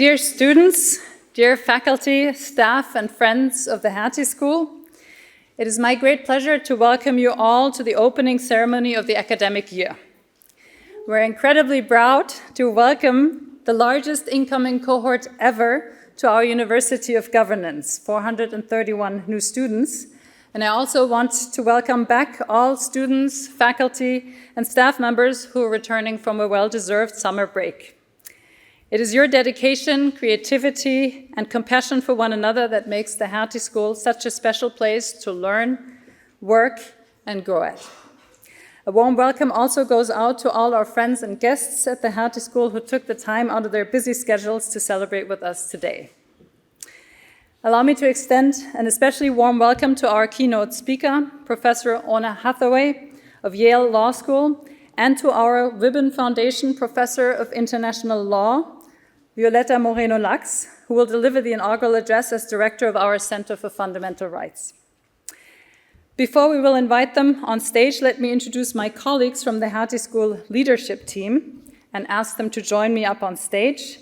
Dear students, dear faculty, staff, and friends of the Hertie School, it is my great pleasure to welcome you all to the opening ceremony of the academic year. We're incredibly proud to welcome the largest incoming cohort ever to our University of Governance, 431 new students. And I also want to welcome back all students, faculty, and staff members who are returning from a well-deserved summer break. It is your dedication, creativity, and compassion for one another that makes the Hertie School such a special place to learn, work, and grow at. A warm welcome also goes out to all our friends and guests at the Hertie School who took the time out of their busy schedules to celebrate with us today. Allow me to extend an especially warm welcome to our keynote speaker, Professor Oona Hathaway of Yale Law School, and to our Wübben Foundation Professor of International Law, Violeta Moreno-Lax, who will deliver the inaugural address as director of our Center for Fundamental Rights. Before we will invite them on stage, let me introduce my colleagues from the Hertie School leadership team and ask them to join me up on stage,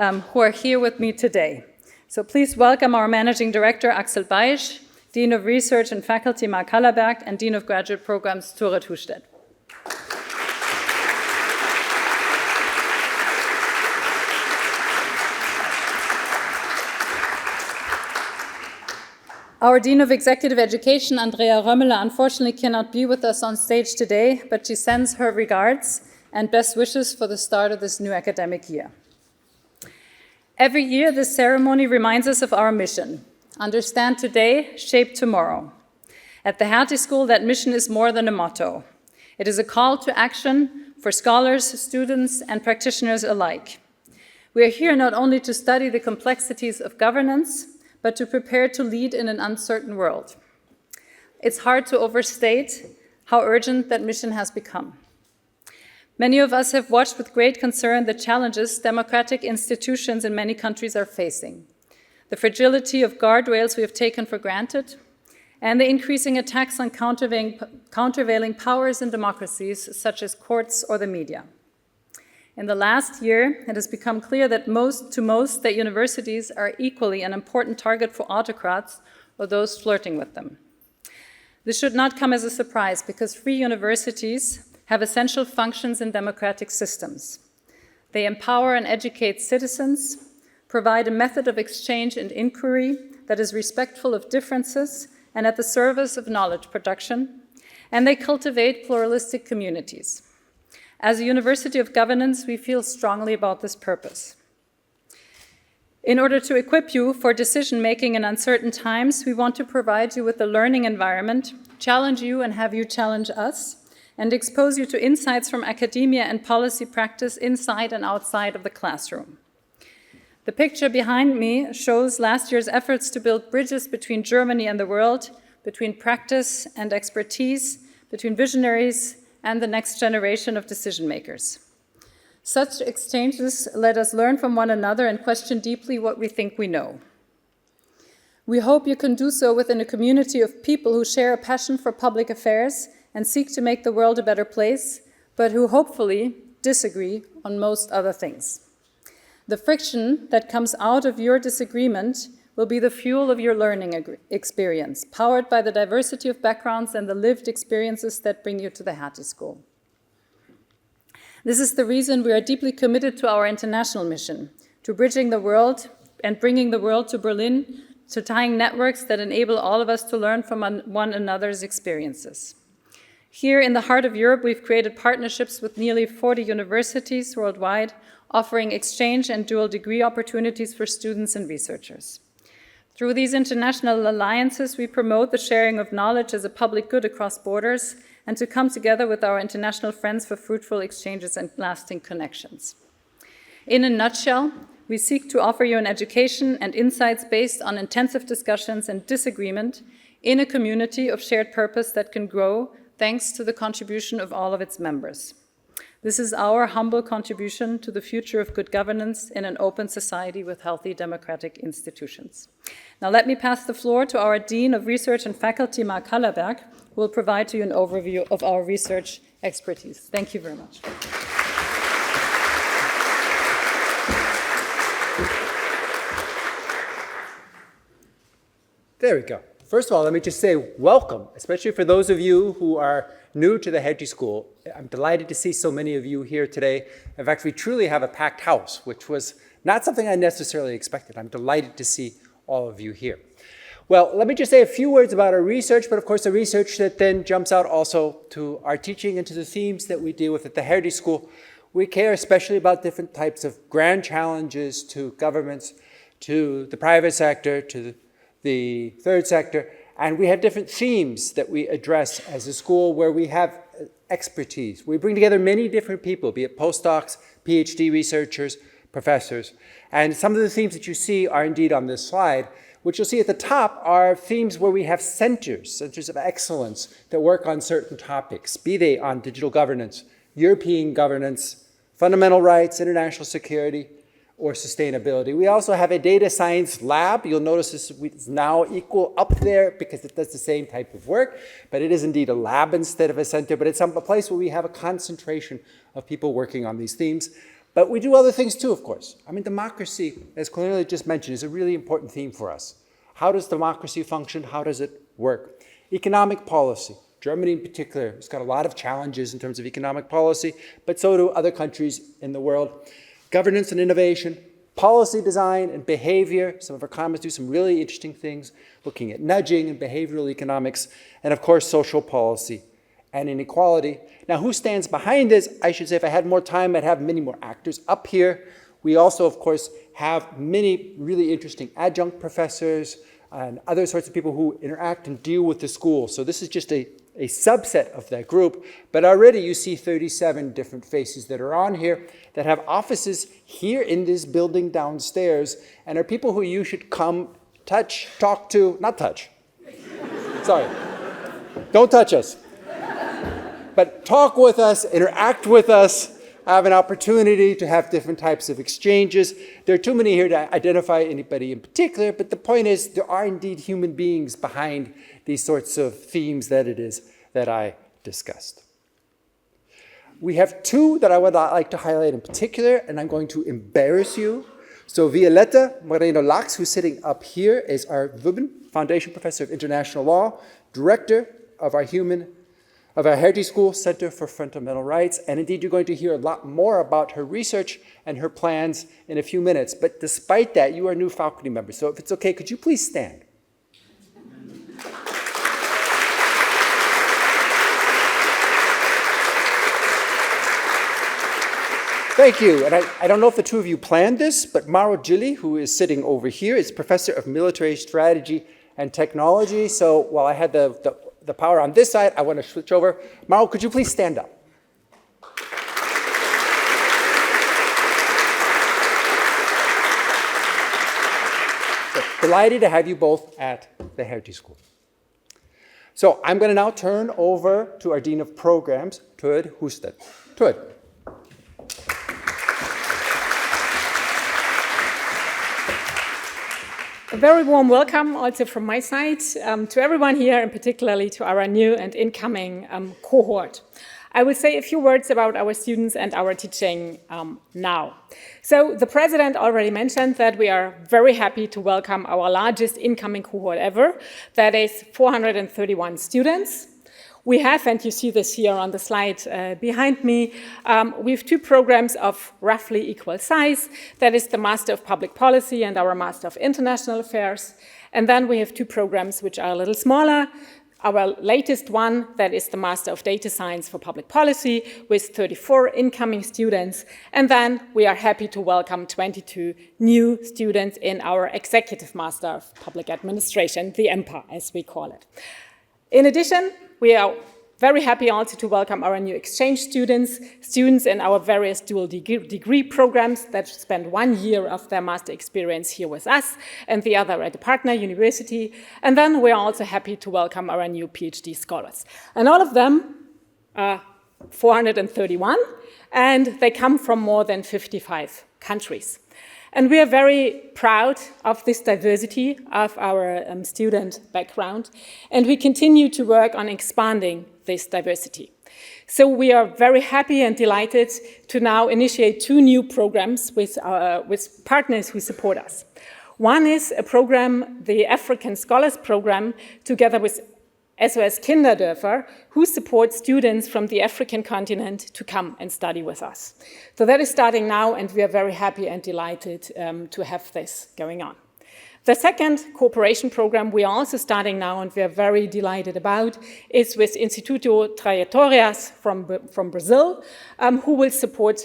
who are here with me today. So please welcome our Managing Director, Axel Beisch, Dean of Research and Faculty, Mark Hallerberg, and Dean of Graduate Programs, Turet Husted. Our Dean of Executive Education, Andrea Römmele, unfortunately cannot be with us on stage today, but she sends her regards and best wishes for the start of this new academic year. Every year, this ceremony reminds us of our mission: understand today, shape tomorrow. At the Hertie School, that mission is more than a motto. It is a call to action for scholars, students, and practitioners alike. We are here not only to study the complexities of governance, but to prepare to lead in an uncertain world. It's hard to overstate how urgent that mission has become. Many of us have watched with great concern the challenges democratic institutions in many countries are facing, the fragility of guardrails we have taken for granted, and the increasing attacks on countervailing powers in democracies, such as courts or the media. In the last year, it has become clear that that universities are equally an important target for autocrats or those flirting with them. This should not come as a surprise, because free universities have essential functions in democratic systems. They empower and educate citizens, provide a method of exchange and inquiry that is respectful of differences and at the service of knowledge production, and they cultivate pluralistic communities. As a University of Governance, we feel strongly about this purpose. In order to equip you for decision-making in uncertain times, we want to provide you with a learning environment, challenge you and have you challenge us, and expose you to insights from academia and policy practice inside and outside of the classroom. The picture behind me shows last year's efforts to build bridges between Germany and the world, between practice and expertise, between visionaries and the next generation of decision makers. Such exchanges let us learn from one another and question deeply what we think we know. We hope you can do so within a community of people who share a passion for public affairs and seek to make the world a better place, but who hopefully disagree on most other things. The friction that comes out of your disagreement will be the fuel of your learning experience, powered by the diversity of backgrounds and the lived experiences that bring you to the Hertie School. This is the reason we are deeply committed to our international mission, to bridging the world and bringing the world to Berlin, to tying networks that enable all of us to learn from one another's experiences. Here in the heart of Europe, we've created partnerships with nearly 40 universities worldwide, offering exchange and dual degree opportunities for students and researchers. Through these international alliances, we promote the sharing of knowledge as a public good across borders and to come together with our international friends for fruitful exchanges and lasting connections. In a nutshell, we seek to offer you an education and insights based on intensive discussions and disagreement in a community of shared purpose that can grow thanks to the contribution of all of its members. This is our humble contribution to the future of good governance in an open society with healthy democratic institutions. Now let me pass the floor to our Dean of Research and Faculty, Mark Hallerberg, who will provide to you an overview of our research expertise. Thank you very much. There we go. First of all, let me just say welcome, especially for those of you who are new to the Hertie School. I'm delighted to see so many of you here today. In fact, we truly have a packed house, which was not something I necessarily expected. I'm delighted to see all of you here. Well, let me just say a few words about our research, but of course the research that then jumps out also to our teaching and to the themes that we deal with at the Hertie School. We care especially about different types of grand challenges to governments, to the private sector, to the third sector, and we have different themes that we address as a school where we have expertise. We bring together many different people, be it postdocs, PhD researchers, professors, and some of the themes that you see are indeed on this slide. What you'll see at the top are themes where we have centers of excellence that work on certain topics, be they on digital governance, European governance, fundamental rights, international security, or sustainability. We also have a data science lab. You'll notice this is now equal up there because it does the same type of work, but it is indeed a lab instead of a center, but it's a place where we have a concentration of people working on these themes. But we do other things too, of course. I mean, democracy, as Cornelia just mentioned, is a really important theme for us. How does democracy function? How does it work? Economic policy. Germany in particular has got a lot of challenges in terms of economic policy, but so do other countries in the world. Governance and innovation, policy design and behavior. Some of our economists do some really interesting things, looking at nudging and behavioral economics, and of course, social policy and inequality. Now, who stands behind this? I should say, if I had more time, I'd have many more actors up here. We also, of course, have many really interesting adjunct professors and other sorts of people who interact and deal with the school. So this is just a subset of that group, but already you see 37 different faces that are on here that have offices here in this building downstairs and are people who you should come touch, talk to, not touch. Sorry, don't touch us. But talk with us, interact with us, have an opportunity to have different types of exchanges. There are too many here to identify anybody in particular, but the point is there are indeed human beings behind these sorts of themes that it is that I discussed. We have two that I would like to highlight in particular, and I'm going to embarrass you. So Violeta Moreno-Lax, who's sitting up here, is our Wübben Foundation Professor of International Law, Director of our Hertie School Center for Fundamental Rights, and indeed you're going to hear a lot more about her research and her plans in a few minutes. But despite that, you are new faculty members, so if it's okay, could you please stand? Thank you, and I don't know if the two of you planned this, but Mauro Gilli, who is sitting over here, is Professor of Military Strategy and Technology. So while I had the power on this side, I want to switch over. Mauro, could you please stand up? So, delighted to have you both at the Hertie School. So I'm going to now turn over to our Dean of Programs, Tord Husted. Tord. A very warm welcome also from my side to everyone here, and particularly to our new and incoming cohort. I will say a few words about our students and our teaching now. So the president already mentioned that we are very happy to welcome our largest incoming cohort ever. That is 431 students. We have, and you see this here on the slide behind me, we have two programs of roughly equal size. That is the Master of Public Policy and our Master of International Affairs. And then we have two programs which are a little smaller. Our latest one, that is the Master of Data Science for Public Policy with 34 incoming students. And then we are happy to welcome 22 new students in our Executive Master of Public Administration, the EMPA, as we call it. In addition, we are very happy also to welcome our new exchange students in our various dual degree programs that spend 1 year of their master experience here with us and the other at a partner university. And then we are also happy to welcome our new PhD scholars. And all of them are 431, and they come from more than 55 countries. And we are very proud of this diversity of our student background, and we continue to work on expanding this diversity. So we are very happy and delighted to now initiate 2 new programs with partners who support us. One is a program, the African Scholars Program, together with SOS Kinderdörfer, who support students from the African continent to come and study with us. So that is starting now, and we are very happy and delighted to have this going on. The second cooperation program we are also starting now, and we are very delighted about, is with Instituto Trajetórias from Brazil, who will support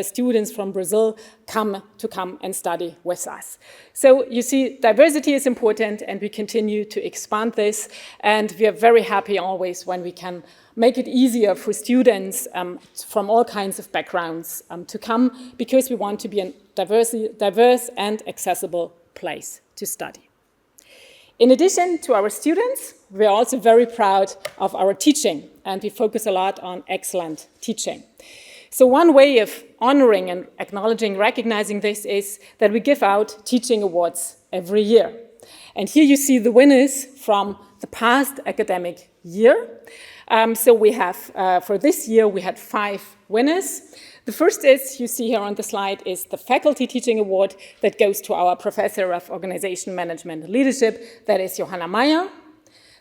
students from Brazil to come and study with us. So you see, diversity is important, and we continue to expand this, and we are very happy always when we can make it easier for students from all kinds of backgrounds to come, because we want to be a diverse and accessible place to study. In addition to our students, we are also very proud of our teaching, and we focus a lot on excellent teaching. So one way of honoring and acknowledging, recognizing this is that we give out teaching awards every year. And here you see the winners from the past academic year. So we have, for this year, we had 5 winners. The first is, you see here on the slide, is the Faculty Teaching Award that goes to our Professor of Organization Management and Leadership, that is Johanna Meyer.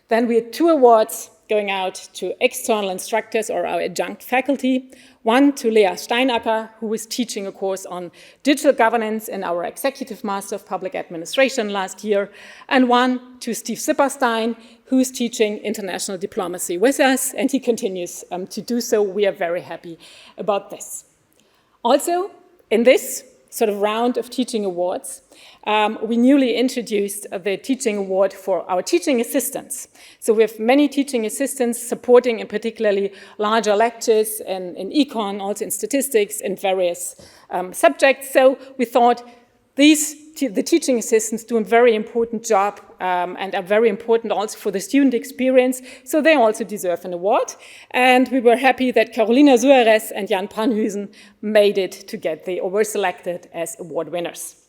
Then we had 2 awards going out to external instructors or our adjunct faculty. One to Lea Steinacker, who was teaching a course on digital governance in our Executive Master of Public Administration last year. And one to Steve Zipperstein, who's teaching international diplomacy with us, and he continues to do so. We are very happy about this. Also, in this sort of round of teaching awards, we newly introduced the teaching award for our teaching assistants. So we have many teaching assistants supporting in particularly larger lectures in econ, also in statistics, in various subjects. So we thought the teaching assistants do a very important job and are very important also for the student experience, so they also deserve an award. And we were happy that Carolina Suarez and Jan Pranhusen made it to get or were selected as award winners.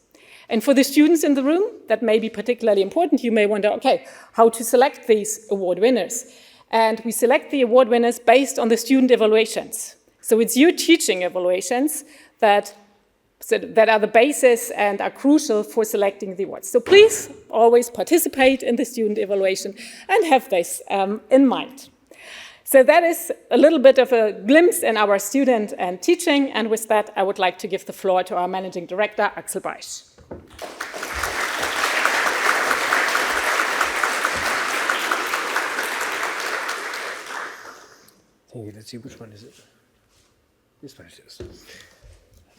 And for the students in the room, that may be particularly important. You may wonder, okay, how to select these award winners? And we select the award winners based on the student evaluations. So it's your teaching evaluations that are the basis and are crucial for selecting the awards. So please always participate in the student evaluation and have this in mind. So that is a little bit of a glimpse in our student and teaching. And with that, I would like to give the floor to our Managing Director, Axel Beisch. Thank you. Let's see, which one is it? This one it is.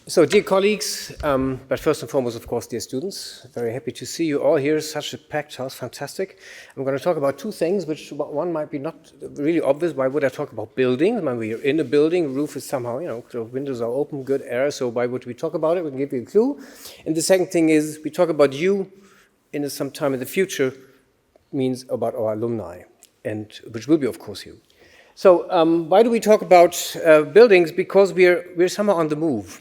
So, dear colleagues, but first and foremost, of course, dear students, very happy to see you all here. Such a packed house, fantastic. I'm going to talk about 2 things, which one might be not really obvious. Why would I talk about buildings? When we're in a building, roof is somehow, the windows are open, good air, so why would we talk about it? We can give you a clue. And the second thing is, we talk about you in some time in the future, means about our alumni, and which will be, of course, you. So, why do we talk about buildings? Because we're somehow on the move.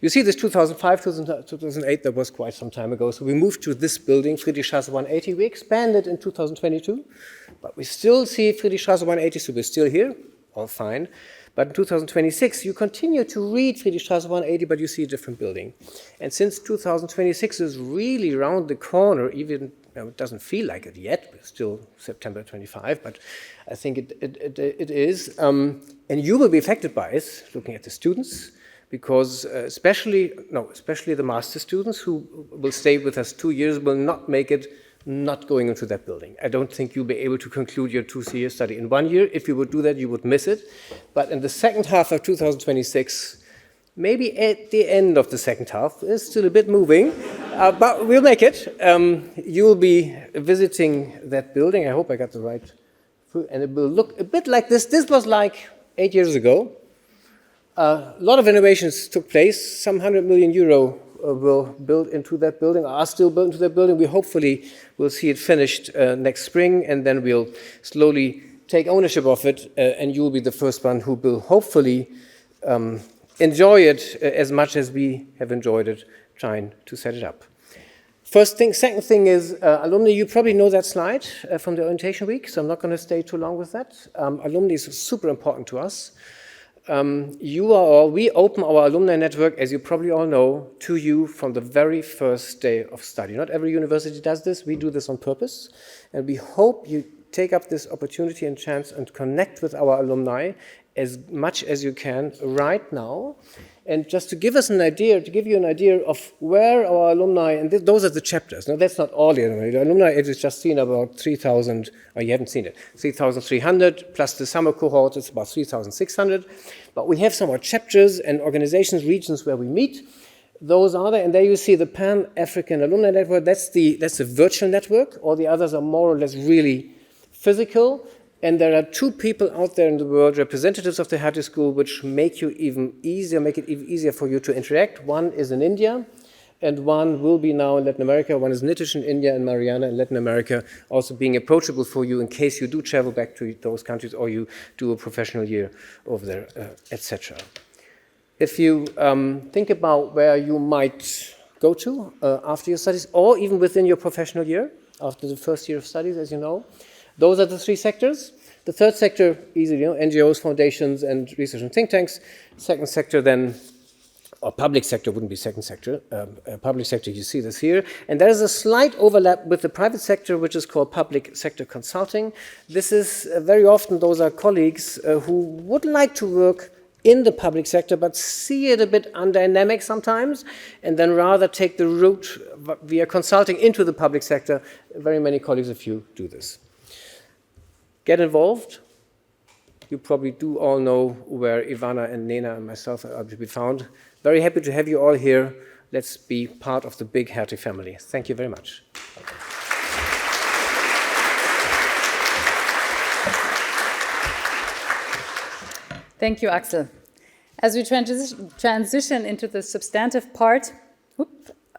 You see this 2005, 2008, that was quite some time ago. So we moved to this building, Friedrichstraße 180. We expanded in 2022, but we still see Friedrichstraße 180, so we're still here, all fine. But in 2026, you continue to read Friedrichstraße 180, but you see a different building. And since 2026 is really around the corner, even it doesn't feel like it yet, but still September 25, but I think it is. And you will be affected by it, looking at the students, because especially the master students who will stay with us 2 years will not make it not going into that building. I don't think you'll be able to conclude your 2-year study in 1 year. If you would do that, you would miss it. But in the second half of 2026, maybe at the end of the second half, it's still a bit moving, but we'll make it. You'll be visiting that building. I hope I got the right, and it will look a bit like this. This was like 8 years ago. A lot of innovations took place. Some 100 million euro will build into that building, are still built into that building. We hopefully will see it finished next spring, and then we'll slowly take ownership of it, and you'll be the first one who will hopefully enjoy it as much as we have enjoyed it trying to set it up. First thing. Second thing is alumni. You probably know that slide from the orientation week, so I'm not going to stay too long with that. Alumni is super important to us. we open our alumni network, as you probably all know, to you from the very first day of study. Not every university does this. We do this on purpose. And we hope you take up this opportunity and chance and connect with our alumni as much as you can right now. And just to give us an idea, to give you an idea of where our alumni, and those are the chapters. Now, that's not all the alumni. The alumni, it is just seen about 3,000, or you haven't seen it, 3,300, plus the summer cohort, it's about 3,600. But we have some more chapters and organizations, regions where we meet. Those are there, and there you see the Pan-African Alumni Network. That's the virtual network. All the others are more or less really physical. And there are 2 people out there in the world, representatives of the Hertie School, which make it even easier for you to interact. One is in India, and one will be now in Latin America. One is Nitish in India and Mariana in Latin America, also being approachable for you in case you do travel back to those countries or you do a professional year over there, etc. If you think about where you might go to after your studies, or even within your professional year, after the first year of studies, as you know, those are the 3 sectors. The third sector, easily, NGOs, foundations, and research and think tanks. Second sector then, or public sector wouldn't be second sector. Public sector, you see this here. And there is a slight overlap with the private sector, which is called public sector consulting. This is very often, those are colleagues who would like to work in the public sector, but see it a bit undynamic sometimes, and then rather take the route via consulting into the public sector. Very many colleagues of you do this. Get involved. You probably do all know where Ivana and Nena and myself are to be found. Very happy to have you all here. Let's be part of the big Hertie family. Thank you very much. Thank you, Axel. As we transition into the substantive part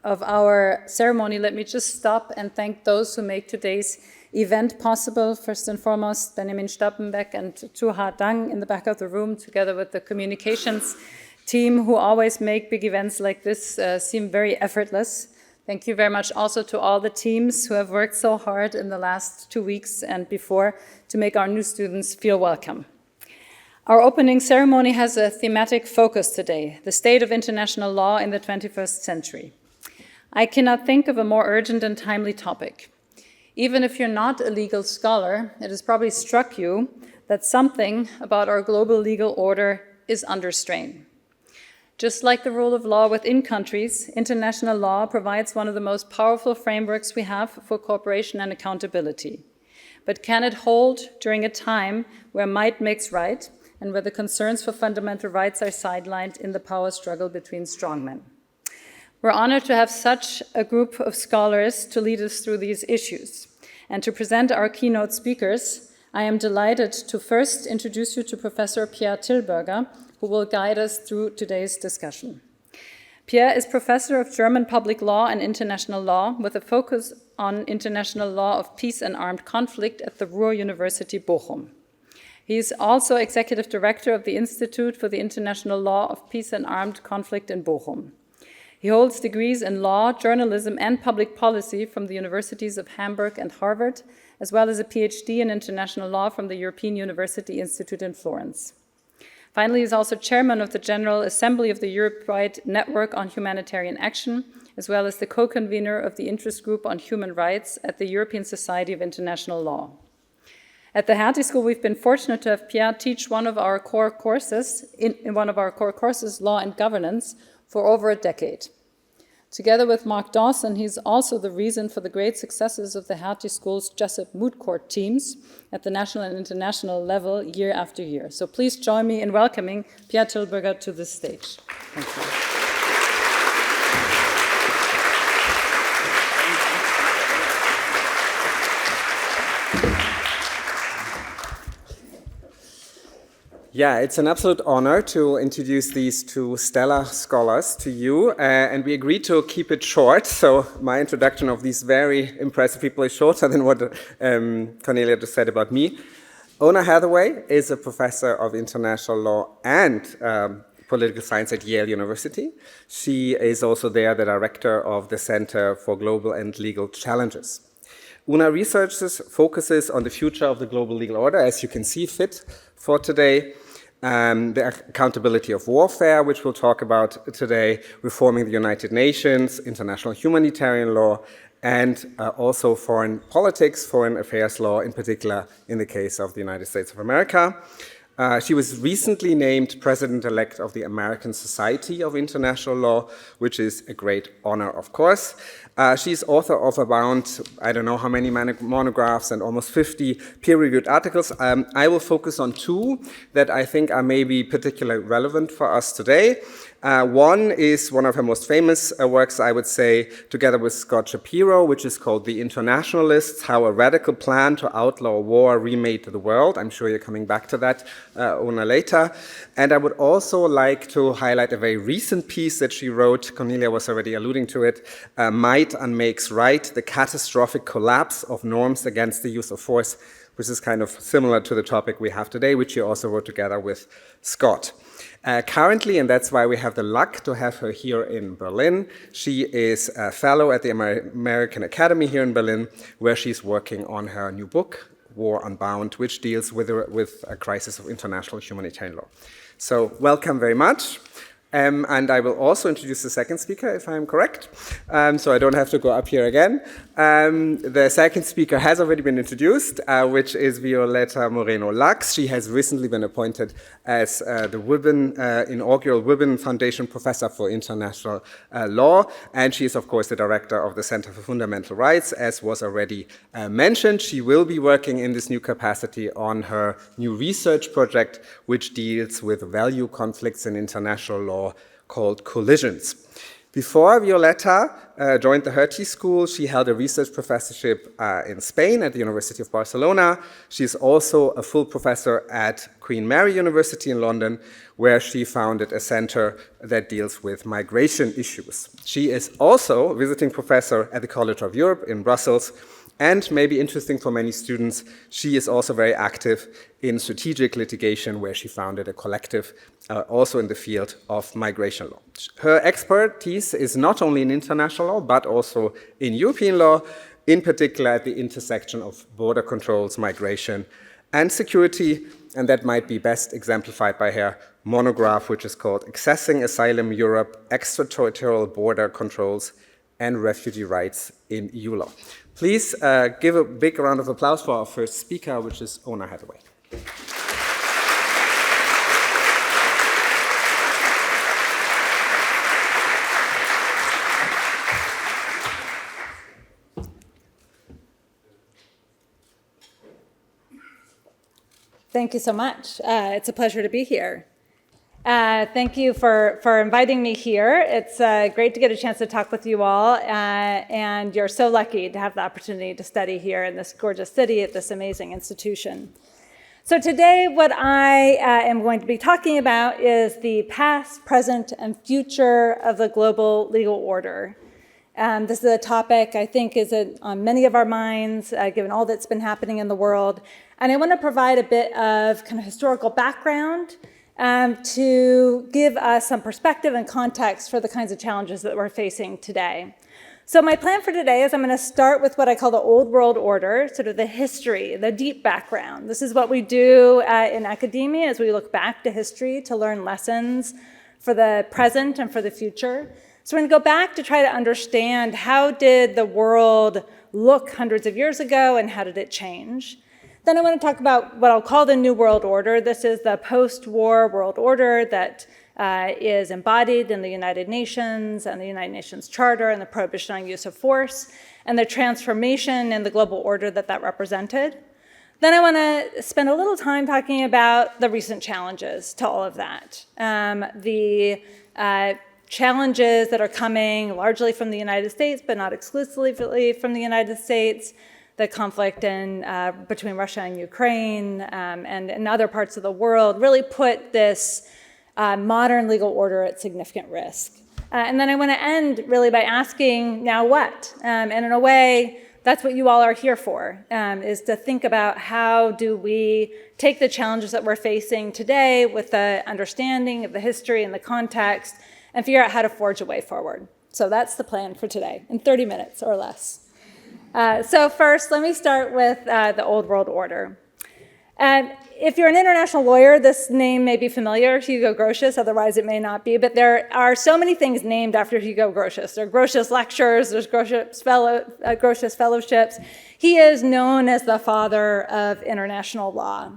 of our ceremony, let me just stop and thank those who make today's event possible. First and foremost, Benjamin Stappenbeck and Tuha Dang in the back of the room, together with the communications team who always make big events like this seem very effortless. Thank you very much also to all the teams who have worked so hard in the last 2 weeks and before to make our new students feel welcome. Our opening ceremony has a thematic focus today, the state of international law in the 21st century. I cannot think of a more urgent and timely topic. Even if you're not a legal scholar, it has probably struck you that something about our global legal order is under strain. Just like the rule of law within countries, international law provides one of the most powerful frameworks we have for cooperation and accountability. But can it hold during a time where might makes right and where the concerns for fundamental rights are sidelined in the power struggle between strongmen? We're honored to have such a group of scholars to lead us through these issues. And to present our keynote speakers, I am delighted to first introduce you to Professor Pierre Thielbörger, who will guide us through today's discussion. Pierre is Professor of German Public Law and International Law with a focus on international law of peace and armed conflict at the Ruhr University Bochum. He is also Executive Director of the Institute for the International Law of Peace and Armed Conflict in Bochum. He holds degrees in law, journalism, and public policy from the universities of Hamburg and Harvard, as well as a PhD in international law from the European University Institute in Florence. Finally, he is also chairman of the General Assembly of the Europe-wide Network on Humanitarian Action, as well as the co-convener of the Interest Group on Human Rights at the European Society of International Law. At the Hertie School, we've been fortunate to have Pierre teach one of our core courses, Law and Governance, for over a decade. Together with Mark Dawson, he's also the reason for the great successes of the Hertie School's Jessup Moot Court teams at the national and international level year after year. So please join me in welcoming Pierre Thielbörger to the stage. Thank you. Yeah, it's an absolute honor to introduce these 2 stellar scholars to you, and we agreed to keep it short, so my introduction of these very impressive people is shorter than what Cornelia just said about me. Oona Hathaway is a professor of international law and political science at Yale University. She is also there the director of the Center for Global and Legal Challenges. Oona focuses on the future of the global legal order, as you can see fit for today. the accountability of warfare, which we'll talk about today, reforming the United Nations, international humanitarian law, and also foreign politics, foreign affairs law, in particular in the case of the United States of America. She was recently named President-elect of the American Society of International Law, which is a great honor, of course. She's author of about, I don't know how many monographs and almost 50 peer-reviewed articles. I will focus on two that I think are maybe particularly relevant for us today. One is one of her most famous works, I would say, together with Scott Shapiro, which is called The Internationalists, How a Radical Plan to Outlaw War Remade the World. I'm sure you're coming back to that, Oona, later. And I would also like to highlight a very recent piece that she wrote, Cornelia was already alluding to it, Might Unmakes Right, the Catastrophic Collapse of Norms Against the Use of Force, which is kind of similar to the topic we have today, which she also wrote together with Scott. Currently, and that's why we have the luck to have her here in Berlin, she is a fellow at the American Academy here in Berlin, where she's working on her new book, War Unbound, which deals with a crisis of international humanitarian law. So welcome very much. And I will also introduce the second speaker, if I'm correct, so I don't have to go up here again. The second speaker has already been introduced, which is Violeta Moreno-Lax. She has recently been appointed as the Wübben, inaugural Wübben Foundation Professor for International Law, and she is, of course, the director of the Center for Fundamental Rights, as was already mentioned. She will be working in this new capacity on her new research project, which deals with value conflicts in international law, called Collisions. Before Violeta joined the Hertie School, she held a research professorship in Spain at the University of Barcelona. She's also a full professor at Queen Mary University in London, where she founded a center that deals with migration issues. She is also a visiting professor at the College of Europe in Brussels. And maybe interesting for many students, she is also very active in strategic litigation, where she founded a collective also in the field of migration law. Her expertise is not only in international law, but also in European law, in particular at the intersection of border controls, migration, and security. And that might be best exemplified by her monograph, which is called Accessing Asylum Europe, Extraterritorial Border Controls and Refugee Rights in EU Law. Please give a big round of applause for our first speaker, which is Oona Hathaway. Thank you so much. It's a pleasure to be here. Thank you for inviting me here. It's great to get a chance to talk with you all, and you're so lucky to have the opportunity to study here in this gorgeous city at this amazing institution. So today what I am going to be talking about is the past, present, and future of the global legal order. This is a topic I think is on many of our minds, given all that's been happening in the world. And I want to provide a bit of kind of historical background to give us some perspective and context for the kinds of challenges that we're facing today. So my plan for today is I'm going to start with what I call the Old World Order, sort of the history, the deep background. This is what we do in academia, as we look back to history to learn lessons for the present and for the future. So we're going to go back to try to understand, how did the world look hundreds of years ago and how did it change? Then I want to talk about what I'll call the New World Order. This is the post-war world order that is embodied in the United Nations and the United Nations Charter and the prohibition on use of force, and the transformation in the global order that represented. Then I want to spend a little time talking about the recent challenges to all of that. The challenges that are coming largely from the United States, but not exclusively from the United States, the conflict between Russia and Ukraine and in other parts of the world really put this modern legal order at significant risk. And then I want to end really by asking, now what? And in a way, that's what you all are here for, is to think about how do we take the challenges that we're facing today with the understanding of the history and the context and figure out how to forge a way forward. So that's the plan for today, in 30 minutes or less. So first, let me start with the Old World Order. If you're an international lawyer, this name may be familiar, Hugo Grotius, otherwise it may not be, but there are so many things named after Hugo Grotius. There are Grotius Lectures, there's Grotius Fellowships. He is known as the father of international law.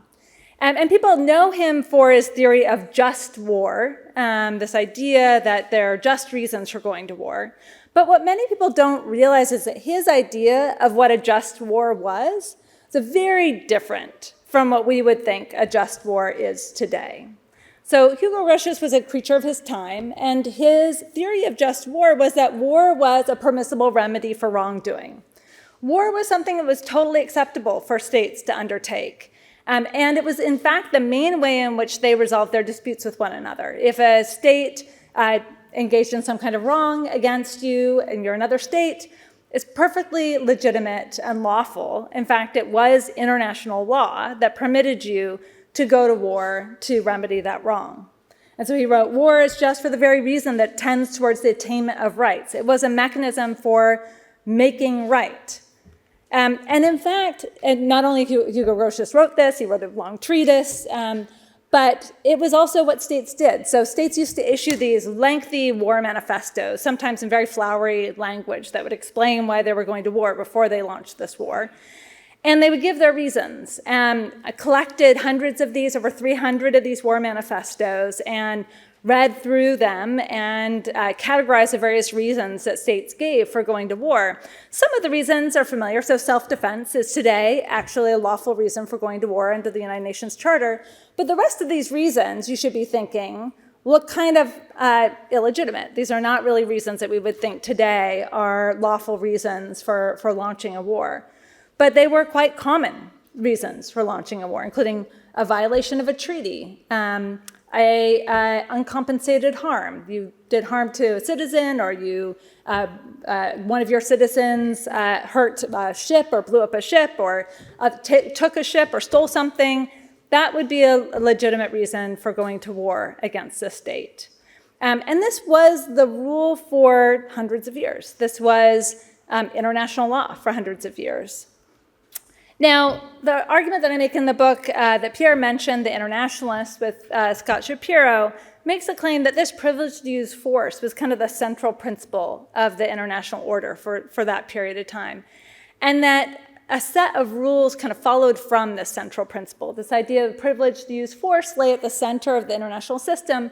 And people know him for his theory of just war, this idea that there are just reasons for going to war. But what many people don't realize is that his idea of what a just war was very different from what we would think a just war is today. So Hugo Grotius was a creature of his time, and his theory of just war was that war was a permissible remedy for wrongdoing. War was something that was totally acceptable for states to undertake. And it was, in fact, the main way in which they resolved their disputes with one another. If a state engaged in some kind of wrong against you and you're another state, it's perfectly legitimate and lawful. In fact, it was international law that permitted you to go to war to remedy that wrong. And so he wrote, war is just for the very reason that tends towards the attainment of rights. It was a mechanism for making right. And in fact, and not only Hugo Grotius wrote this, he wrote a long treatise, but it was also what states did. So states used to issue these lengthy war manifestos, sometimes in very flowery language that would explain why they were going to war before they launched this war. And they would give their reasons. I collected hundreds of these, over 300 of these war manifestos, and read through them and categorized the various reasons that states gave for going to war. Some of the reasons are familiar. So self-defense is today actually a lawful reason for going to war under the United Nations Charter. But the rest of these reasons, you should be thinking, look kind of illegitimate. These are not really reasons that we would think today are lawful reasons for launching a war. But they were quite common reasons for launching a war, including a violation of a treaty, uncompensated harm. You did harm to a citizen, or you one of your citizens hurt a ship or blew up a ship, or took a ship or stole something. That would be a legitimate reason for going to war against the state. And this was the rule for hundreds of years. This was international law for hundreds of years. Now, the argument that I make in the book that Pierre mentioned, the internationalist with Scott Shapiro, makes the claim that this privilege to use force was kind of the central principle of the international order for that period of time. And that a set of rules kind of followed from this central principle. This idea of privilege to use force lay at the center of the international system,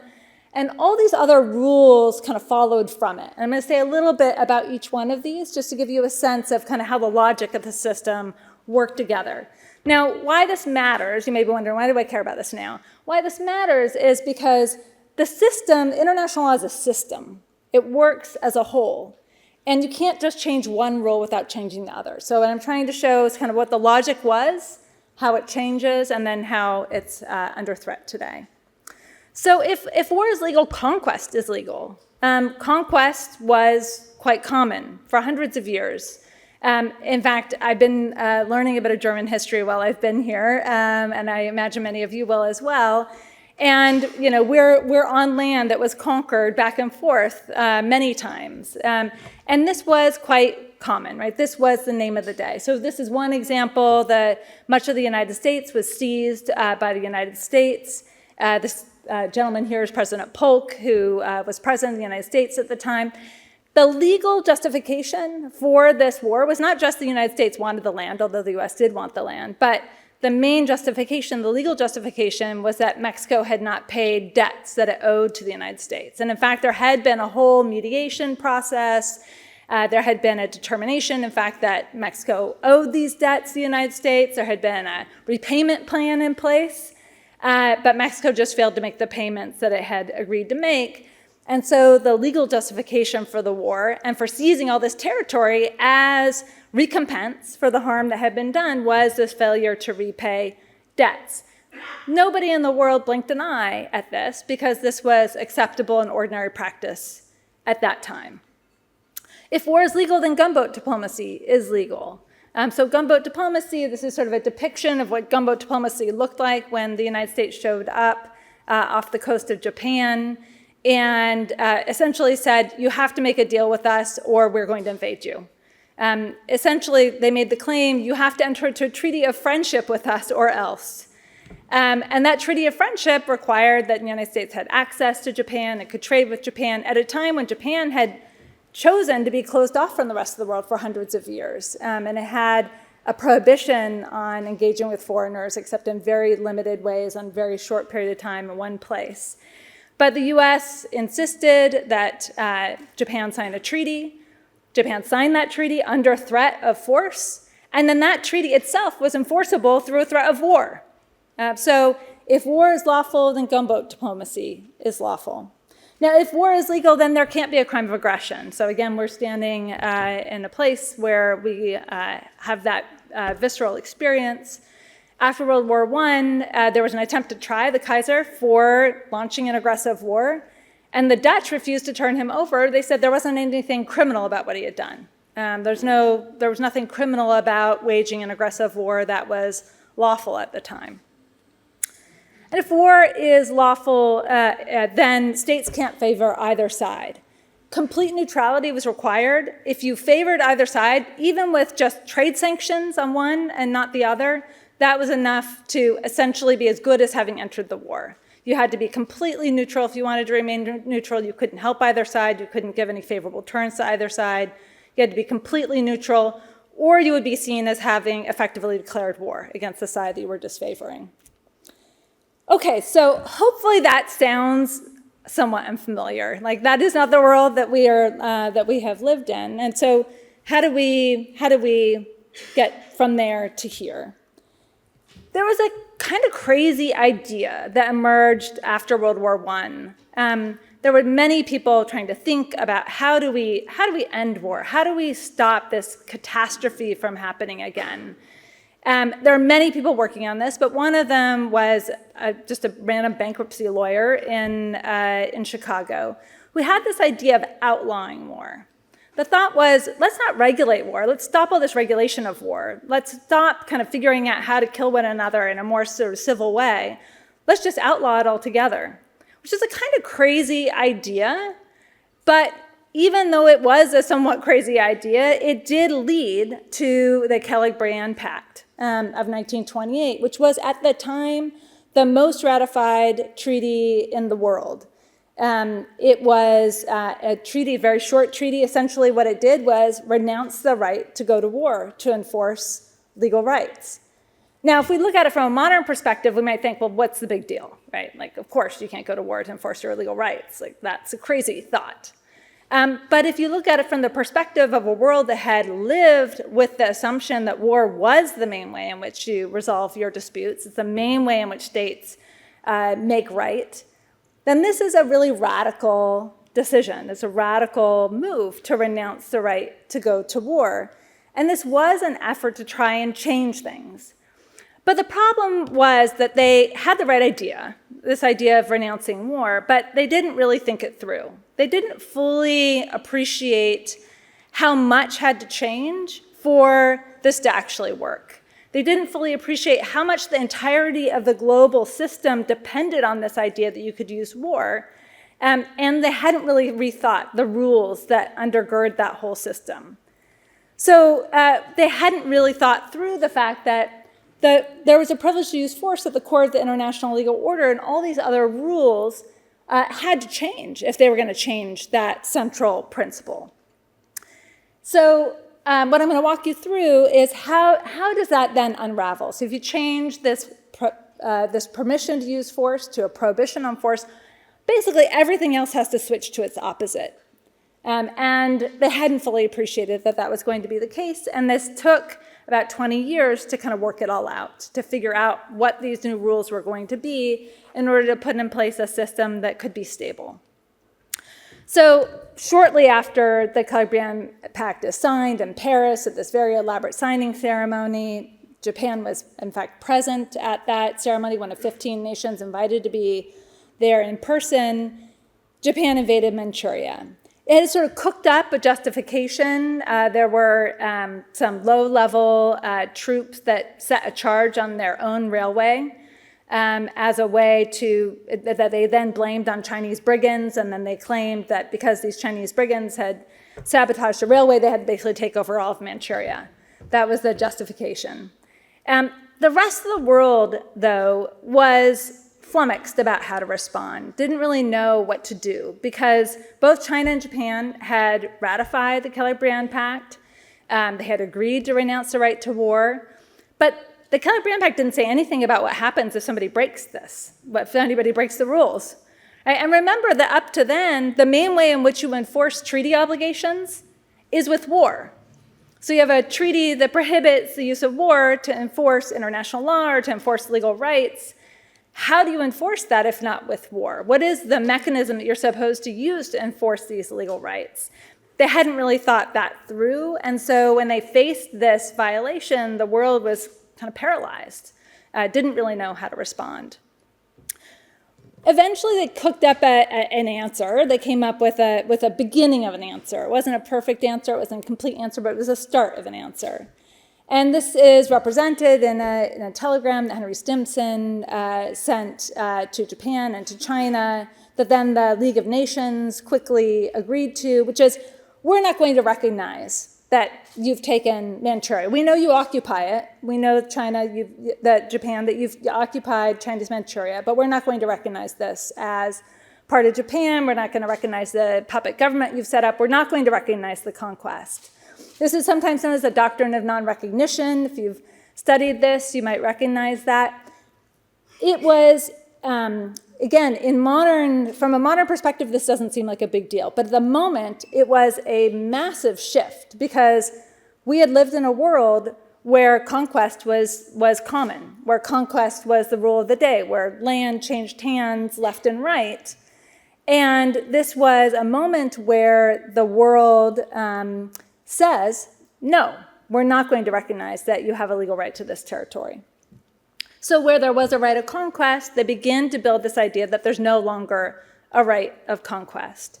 and all these other rules kind of followed from it. And I'm going to say a little bit about each one of these just to give you a sense of kind of how the logic of the system work together. Now, why this matters, you may be wondering, why do I care about this now? Why this matters is because the system, international law is a system. It works as a whole. And you can't just change one rule without changing the other. So what I'm trying to show is kind of what the logic was, how it changes, and then how it's under threat today. So if war is legal, conquest is legal. Conquest was quite common for hundreds of years. In fact, I've been learning a bit of German history while I've been here, and I imagine many of you will as well. And you know, we're on land that was conquered back and forth many times, and this was quite common, right? This was the name of the day. So this is one example that much of the United States was seized by the United States. This gentleman here is President Polk, who was president of the United States at the time. The legal justification for this war was not just the United States wanted the land, although the US did want the land, but the main justification, the legal justification, was that Mexico had not paid debts that it owed to the United States. And in fact, there had been a whole mediation process. There had been a determination, in fact, that Mexico owed these debts to the United States. There had been a repayment plan in place, but Mexico just failed to make the payments that it had agreed to make. And so the legal justification for the war and for seizing all this territory as recompense for the harm that had been done was this failure to repay debts. Nobody in the world blinked an eye at this because this was acceptable and ordinary practice at that time. If war is legal, then gunboat diplomacy is legal. So gunboat diplomacy, this is sort of a depiction of what gunboat diplomacy looked like when the United States showed up off the coast of Japan and essentially said, you have to make a deal with us or we're going to invade you. Essentially, they made the claim, you have to enter into a treaty of friendship with us or else. And that Treaty of Friendship required that the United States had access to Japan, it could trade with Japan at a time when Japan had chosen to be closed off from the rest of the world for hundreds of years. And it had a prohibition on engaging with foreigners, except in very limited ways on a very short period of time in one place. But the US insisted that Japan sign a treaty. Japan signed that treaty under threat of force, and then that treaty itself was enforceable through a threat of war. So if war is lawful, then gunboat diplomacy is lawful. Now, if war is legal, then there can't be a crime of aggression. So again, we're standing in a place where we have that visceral experience. After World War I, there was an attempt to try the Kaiser for launching an aggressive war, and the Dutch refused to turn him over. They said there wasn't anything criminal about what he had done. There was nothing criminal about waging an aggressive war that was lawful at the time. And if war is lawful, then states can't favor either side. Complete neutrality was required. If you favored either side, even with just trade sanctions on one and not the other, that was enough to essentially be as good as having entered the war. You had to be completely neutral. If you wanted to remain neutral, you couldn't help either side. You couldn't give any favorable terms to either side. You had to be completely neutral, or you would be seen as having effectively declared war against the side that you were disfavoring. Okay, so hopefully that sounds somewhat unfamiliar. Like, that is not the world that we have lived in. And so how do we get from there to here? There was a kind of crazy idea that emerged after World War I. There were many people trying to think about how do we end war? How do we stop this catastrophe from happening again? There are many people working on this, but one of them was just a random bankruptcy lawyer in Chicago who had this idea of outlawing war. The thought was, let's not regulate war. Let's stop all this regulation of war. Let's stop kind of figuring out how to kill one another in a more sort of civil way. Let's just outlaw it altogether, which is a kind of crazy idea. But even though it was a somewhat crazy idea, it did lead to the Kellogg-Briand Pact of 1928, which was at the time the most ratified treaty in the world. It was a treaty, a very short treaty. Essentially what it did was renounce the right to go to war, to enforce legal rights. Now, if we look at it from a modern perspective, we might think, well, what's the big deal, right? Like, of course, you can't go to war to enforce your legal rights. Like, that's a crazy thought. But if you look at it from the perspective of a world that had lived with the assumption that war was the main way in which you resolve your disputes, it's the main way in which states make right, then this is a really radical decision. It's a radical move to renounce the right to go to war. And this was an effort to try and change things. But the problem was that they had the right idea, this idea of renouncing war, but they didn't really think it through. They didn't fully appreciate how much had to change for this to actually work. They didn't fully appreciate how much the entirety of the global system depended on this idea that you could use war. And they hadn't really rethought the rules that undergird that whole system. So they hadn't really thought through the fact that there was a privilege to use force at the core of the international legal order, and all these other rules had to change if they were going to change that central principle. So what I'm going to walk you through is how does that then unravel? So if you change this permission to use force to a prohibition on force, basically everything else has to switch to its opposite. And they hadn't fully appreciated that that was going to be the case, and this took about 20 years to kind of work it all out, to figure out what these new rules were going to be in order to put in place a system that could be stable. So shortly after the Kellogg-Briand Pact is signed in Paris at this very elaborate signing ceremony, Japan was in fact present at that ceremony, one of 15 nations invited to be there in person. Japan invaded Manchuria. It had sort of cooked up a justification. There were some low-level troops that set a charge on their own railway as a way that they then blamed on Chinese brigands, and then they claimed that because these Chinese brigands had sabotaged the railway, they had to basically take over all of Manchuria. That was the justification. The rest of the world, though, was flummoxed about how to respond, didn't really know what to do, because both China and Japan had ratified the Kelly-Briand Pact. They had agreed to renounce the right to war. But the Kelly-Briand Pact didn't say anything about what happens if somebody breaks this, if anybody breaks the rules. Right? And remember that up to then, the main way in which you enforce treaty obligations is with war. So you have a treaty that prohibits the use of war to enforce international law or to enforce legal rights. How do you enforce that if not with war? What is the mechanism that you're supposed to use to enforce these legal rights? They hadn't really thought that through, and so when they faced this violation, the world was kind of paralyzed, didn't really know how to respond. Eventually, they cooked up an answer. They came up with a beginning of an answer. It wasn't a perfect answer, it wasn't a complete answer, but it was a start of an answer. And this is represented in a telegram that Henry Stimson sent to Japan and to China, that then the League of Nations quickly agreed to, which is, we're not going to recognize that you've taken Manchuria. We know you occupy it. We know Japan, that you've occupied Chinese Manchuria, but we're not going to recognize this as part of Japan. We're not going to recognize the puppet government you've set up. We're not going to recognize the conquest. This is sometimes known as the doctrine of non-recognition. If you've studied this, you might recognize that. It was, again, from a modern perspective, this doesn't seem like a big deal. But at the moment, it was a massive shift, because we had lived in a world where conquest was common, where conquest was the rule of the day, where land changed hands left and right. And this was a moment where the world says, no, we're not going to recognize that you have a legal right to this territory. So where there was a right of conquest, they begin to build this idea that there's no longer a right of conquest.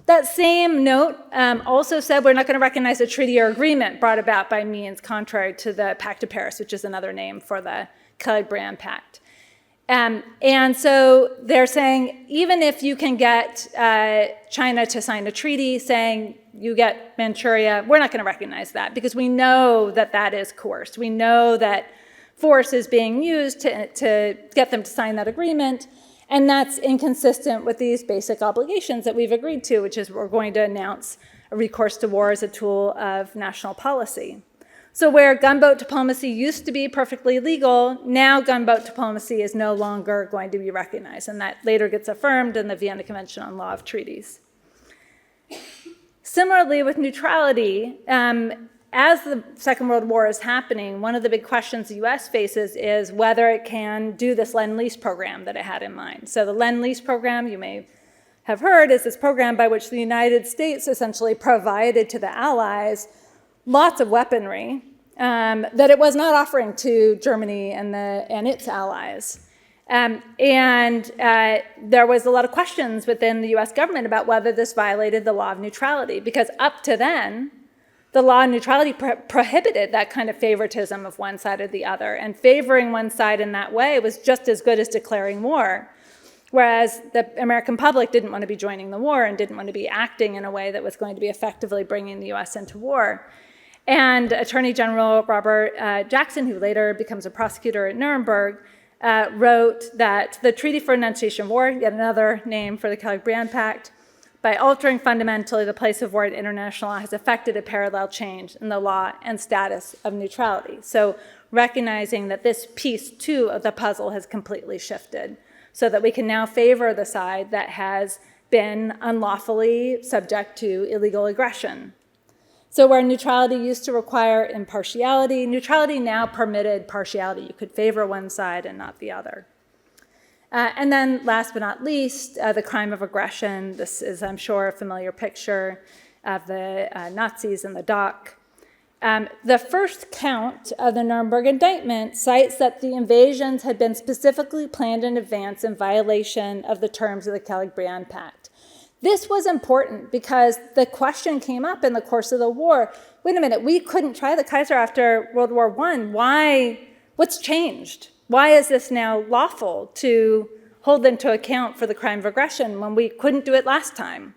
That same note also said we're not going to recognize a treaty or agreement brought about by means contrary to the Pact of Paris, which is another name for the Kelly-Briand Pact. And so they're saying, even if you can get China to sign a treaty saying you get Manchuria, we're not going to recognize that, because we know that that is coerced. We know that force is being used to get them to sign that agreement, and that's inconsistent with these basic obligations that we've agreed to, which is we're going to announce a recourse to war as a tool of national policy. So where gunboat diplomacy used to be perfectly legal, now gunboat diplomacy is no longer going to be recognized, and that later gets affirmed in the Vienna Convention on Law of Treaties. Similarly, with neutrality, as the Second World War is happening, one of the big questions the US faces is whether it can do this Lend-Lease program that it had in mind. So the Lend-Lease program, you may have heard, is this program by which the United States essentially provided to the Allies lots of weaponry that it was not offering to Germany and its allies. There was a lot of questions within the US government about whether this violated the law of neutrality, because up to then, the law of neutrality prohibited that kind of favoritism of one side or the other, and favoring one side in that way was just as good as declaring war, whereas the American public didn't want to be joining the war and didn't want to be acting in a way that was going to be effectively bringing the US into war. And Attorney General Robert Jackson, who later becomes a prosecutor at Nuremberg, wrote that the Treaty for Renunciation of War, yet another name for the Kelly-Briand Pact, by altering fundamentally the place of war in international law, has effected a parallel change in the law and status of neutrality. So recognizing that this piece, too, of the puzzle has completely shifted, so that we can now favor the side that has been unlawfully subject to illegal aggression. So where neutrality used to require impartiality, neutrality now permitted partiality. You could favor one side and not the other. And then last but not least, the crime of aggression. This is, I'm sure, a familiar picture of the Nazis in the dock. The first count of the Nuremberg indictment cites that the invasions had been specifically planned in advance in violation of the terms of the Kelly-Briand Pact. This was important because the question came up in the course of the war. Wait a minute, we couldn't try the Kaiser after World War I. Why? What's changed? Why is this now lawful to hold them to account for the crime of aggression when we couldn't do it last time?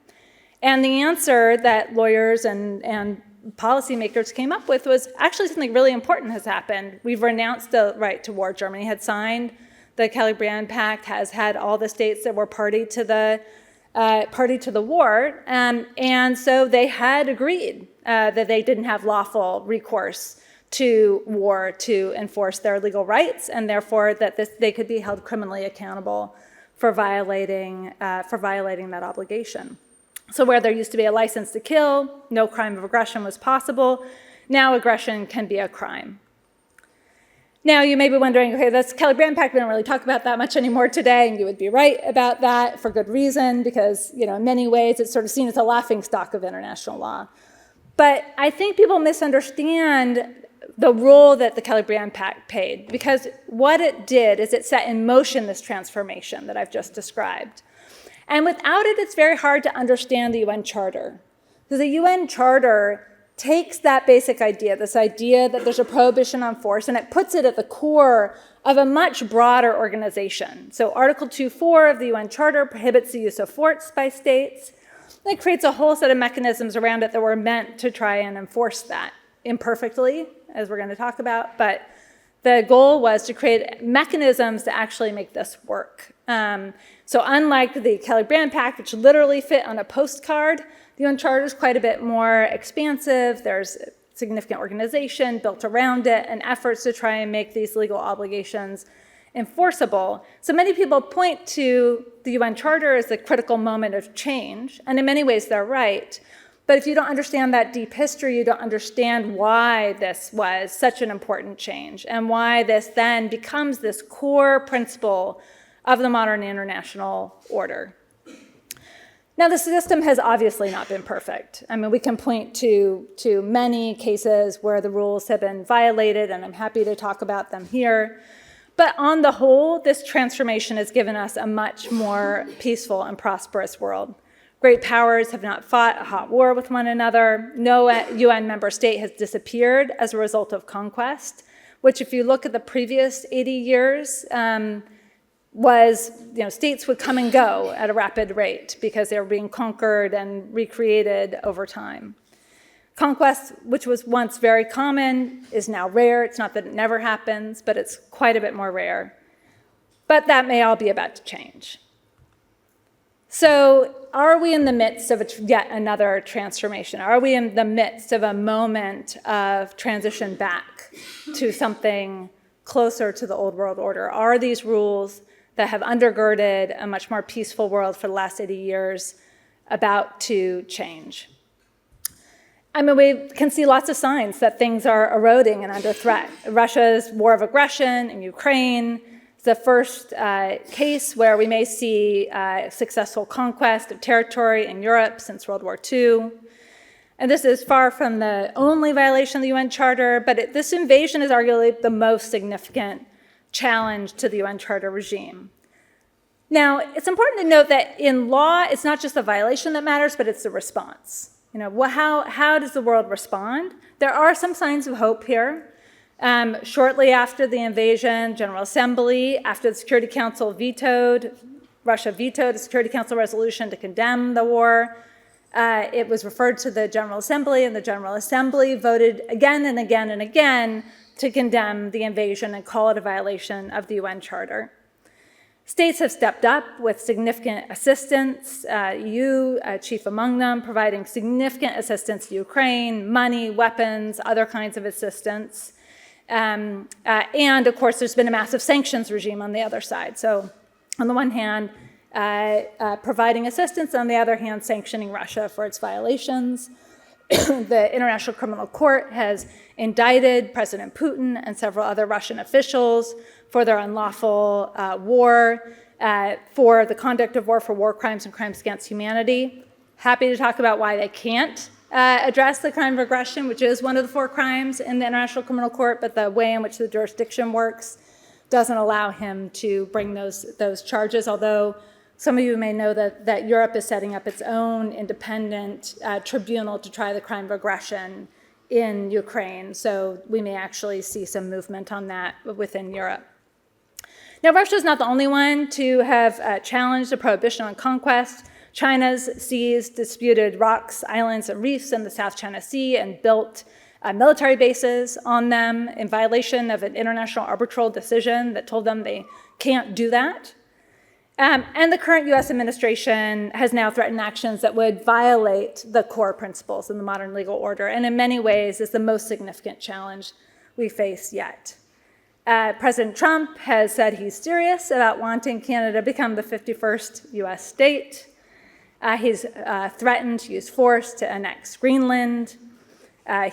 And the answer that lawyers and policymakers came up with was actually something really important has happened. We've renounced the right to war. Germany had signed the Kelly-Brand Pact, has had all the states that were party to the war, and so they had agreed that they didn't have lawful recourse to war to enforce their legal rights, and therefore that they could be held criminally accountable for violating that obligation. So where there used to be a license to kill, no crime of aggression was possible. Now aggression can be a crime. Now you may be wondering, okay, that's Kelly-Brand Pact, we don't really talk about that much anymore today, and you would be right about that for good reason, because in many ways it's sort of seen as a laughingstock of international law. But I think people misunderstand the role that the Kelly-Brand Pact played, because what it did is it set in motion this transformation that I've just described. And without it, it's very hard to understand the UN Charter. Because the UN Charter takes that basic idea, this idea that there's a prohibition on force, and it puts it at the core of a much broader organization. So Article 2.4 of the UN Charter prohibits the use of force by states. It creates a whole set of mechanisms around it that were meant to try and enforce that imperfectly, as we're going to talk about, but the goal was to create mechanisms to actually make this work. So unlike the Kelly-Brand Pact, which literally fit on a postcard, the UN Charter is quite a bit more expansive. There's significant organization built around it and efforts to try and make these legal obligations enforceable. So many people point to the UN Charter as the critical moment of change, and in many ways they're right. But if you don't understand that deep history, you don't understand why this was such an important change and why this then becomes this core principle of the modern international order. Now, the system has obviously not been perfect. I mean, we can point to many cases where the rules have been violated, and I'm happy to talk about them here. But on the whole, this transformation has given us a much more peaceful and prosperous world. Great powers have not fought a hot war with one another. No UN member state has disappeared as a result of conquest, which if you look at the previous 80 years, states would come and go at a rapid rate because they were being conquered and recreated over time. Conquest, which was once very common, is now rare. It's not that it never happens, but it's quite a bit more rare. But that may all be about to change. So are we in the midst of yet another transformation? Are we in the midst of a moment of transition back to something closer to the old world order? Are these rules that have undergirded a much more peaceful world for the last 80 years about to change? I mean, we can see lots of signs that things are eroding and under threat. Russia's war of aggression in Ukraine, the first case where we may see successful conquest of territory in Europe since World War II. And this is far from the only violation of the UN Charter, but this invasion is arguably the most significant challenge to the UN Charter regime. Now, it's important to note that in law, it's not just the violation that matters, but it's the response. How does the world respond? There are some signs of hope here. Shortly after the invasion, General Assembly, after the Security Council Russia vetoed a Security Council resolution to condemn the war. It was referred to the General Assembly, and the General Assembly voted again and again and again to condemn the invasion and call it a violation of the UN Charter. States have stepped up with significant assistance, EU chief among them, providing significant assistance to Ukraine, money, weapons, other kinds of assistance. And of course, there's been a massive sanctions regime on the other side. So on the one hand, providing assistance, on the other hand, sanctioning Russia for its violations. The International Criminal Court has indicted President Putin and several other Russian officials for their unlawful war, for the conduct of war, for war crimes and crimes against humanity. Happy to talk about why they can't address the crime of aggression, which is one of the 4 crimes in the International Criminal Court, but the way in which the jurisdiction works doesn't allow him to bring those charges, although some of you may know that Europe is setting up its own independent tribunal to try the crime of aggression in Ukraine, so we may actually see some movement on that within Europe. Now, Russia is not the only one to have challenged the prohibition on conquest. China's seized disputed rocks, islands, and reefs in the South China Sea and built military bases on them in violation of an international arbitral decision that told them they can't do that. And the current US administration has now threatened actions that would violate the core principles in the modern legal order, and in many ways is the most significant challenge we face yet. President Trump has said he's serious about wanting Canada to become the 51st US state. He's threatened to use force to annex Greenland.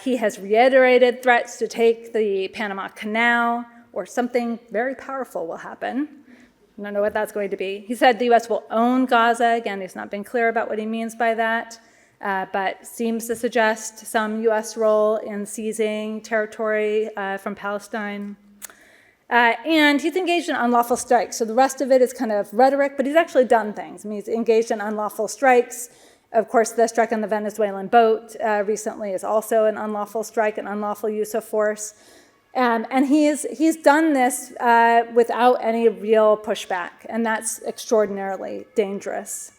He has reiterated threats to take the Panama Canal, or something very powerful will happen. I don't know what that's going to be. He said the US will own Gaza. Again, he's not been clear about what he means by that, but seems to suggest some US role in seizing territory from Palestine. And he's engaged in unlawful strikes. So the rest of it is kind of rhetoric, but he's actually done things. I mean, he's engaged in unlawful strikes. Of course, the strike on the Venezuelan boat recently is also an unlawful strike, an unlawful use of force. And he's done this without any real pushback, and that's extraordinarily dangerous.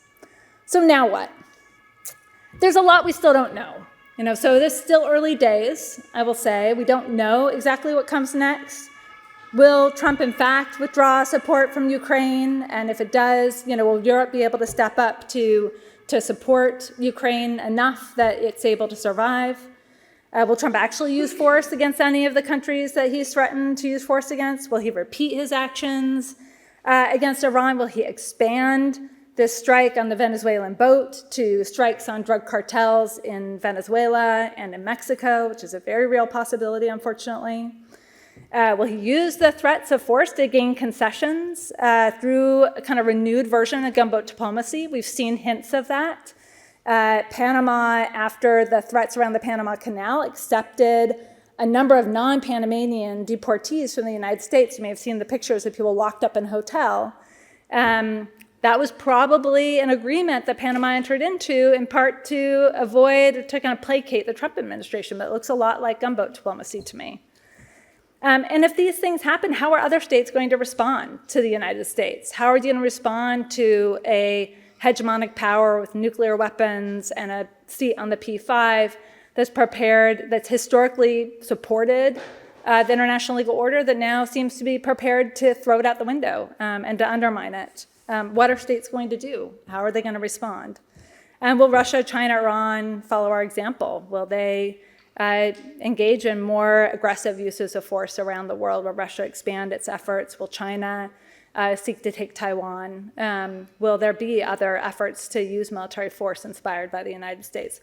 So now what? There's a lot we still don't know. So this is still early days, I will say. We don't know exactly what comes next. Will Trump, in fact, withdraw support from Ukraine? And if it does, will Europe be able to step up to support Ukraine enough that it's able to survive? Will Trump actually use force against any of the countries that he's threatened to use force against? Will he repeat his actions against Iran? Will he expand this strike on the Venezuelan boat to strikes on drug cartels in Venezuela and in Mexico, which is a very real possibility, unfortunately? Will he use the threats of force to gain concessions through a kind of renewed version of gunboat diplomacy? We've seen hints of that. Panama, after the threats around the Panama Canal, accepted a number of non-Panamanian deportees from the United States. You may have seen the pictures of people locked up in a hotel. That was probably an agreement that Panama entered into, in part to avoid, to kind of placate the Trump administration, but it looks a lot like gunboat diplomacy to me. And if these things happen, how are other states going to respond to the United States? How are they going to respond to a hegemonic power with nuclear weapons and a seat on the P5 that's prepared, that's historically supported the international legal order, that now seems to be prepared to throw it out the window and to undermine it? What are states going to do? How are they going to respond? And will Russia, China, Iran follow our example? Will they engage in more aggressive uses of force around the world? Will Russia expand its efforts? Will China seek to take Taiwan? Will there be other efforts to use military force inspired by the United States?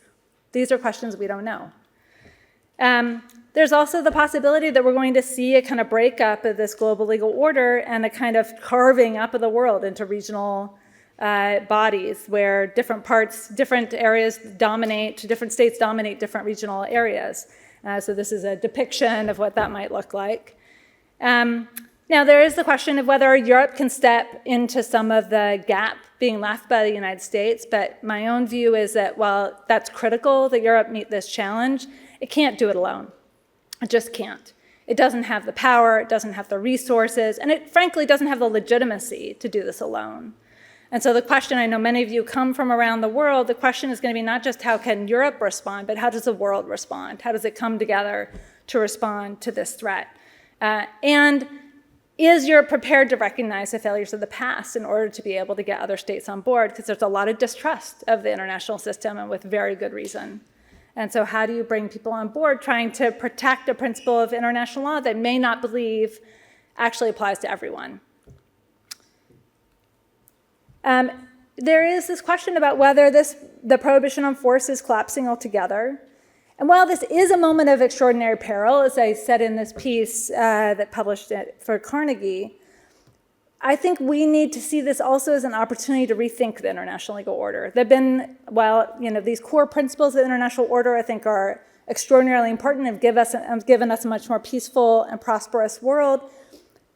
These are questions we don't know. There's also the possibility that we're going to see a kind of breakup of this global legal order and a kind of carving up of the world into regional bodies where different parts, different areas dominate, different states dominate different regional areas. So this is a depiction of what that might look like. Now, there is the question of whether Europe can step into some of the gap being left by the United States, but my own view is that while that's critical that Europe meet this challenge, it can't do it alone. It just can't. It doesn't have the power, it doesn't have the resources, and it frankly doesn't have the legitimacy to do this alone. And so the question, I know many of you come from around the world, the question is going to be not just how can Europe respond, but how does the world respond? How does it come together to respond to this threat? And is Europe prepared to recognize the failures of the past in order to be able to get other states on board? Because there's a lot of distrust of the international system, and with very good reason. And so how do you bring people on board trying to protect a principle of international law that may not believe actually applies to everyone? There is this question about whether the prohibition on force is collapsing altogether. And while this is a moment of extraordinary peril, as I said in this piece that published it for Carnegie, I think we need to see this also as an opportunity to rethink the international legal order. There have been, these core principles of the international order, I think, are extraordinarily important and have given us a much more peaceful and prosperous world.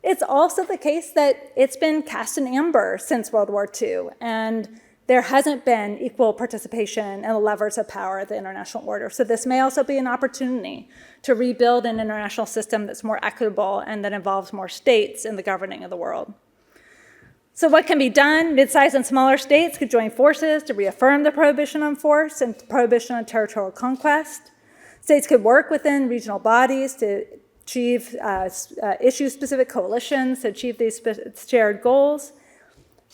It's also the case that it's been cast in amber since World War II, and there hasn't been equal participation in the levers of power of the international order. So this may also be an opportunity to rebuild an international system that's more equitable and that involves more states in the governing of the world. So what can be done? Mid-sized and smaller states could join forces to reaffirm the prohibition on force and prohibition on territorial conquest. States could work within regional bodies to achieve issue-specific coalitions to achieve these shared goals.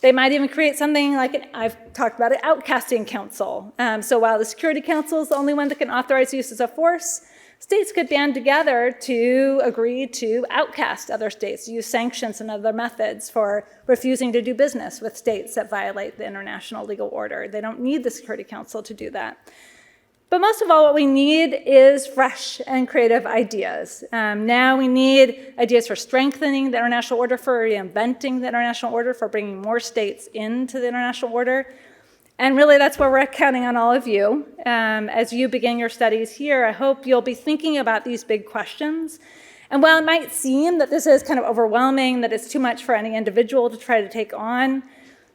They might even create something like, I've talked about, an outcasting council. So while the Security Council is the only one that can authorize uses of force, states could band together to agree to outcast other states, use sanctions and other methods for refusing to do business with states that violate the international legal order. They don't need the Security Council to do that. But most of all, what we need is fresh and creative ideas. Now we need ideas for strengthening the international order, for reinventing the international order, for bringing more states into the international order. And really, that's where we're counting on all of you. As you begin your studies here, I hope you'll be thinking about these big questions. And while it might seem that this is kind of overwhelming, that it's too much for any individual to try to take on,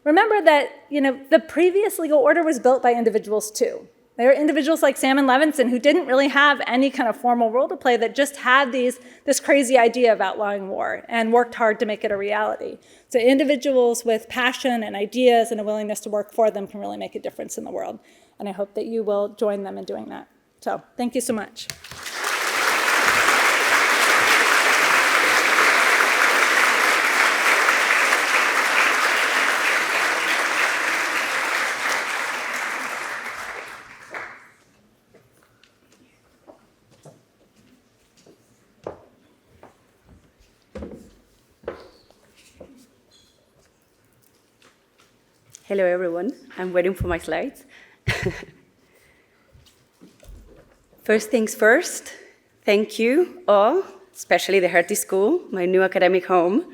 remember that the previous legal order was built by individuals too. There are individuals like Salmon Levinson who didn't really have any kind of formal role to play, that just had this crazy idea of outlawing war and worked hard to make it a reality. So individuals with passion and ideas and a willingness to work for them can really make a difference in the world. And I hope that you will join them in doing that. So thank you so much. Hello, everyone. I'm waiting for my slides. First things first, thank you all, especially the Hertie School, my new academic home,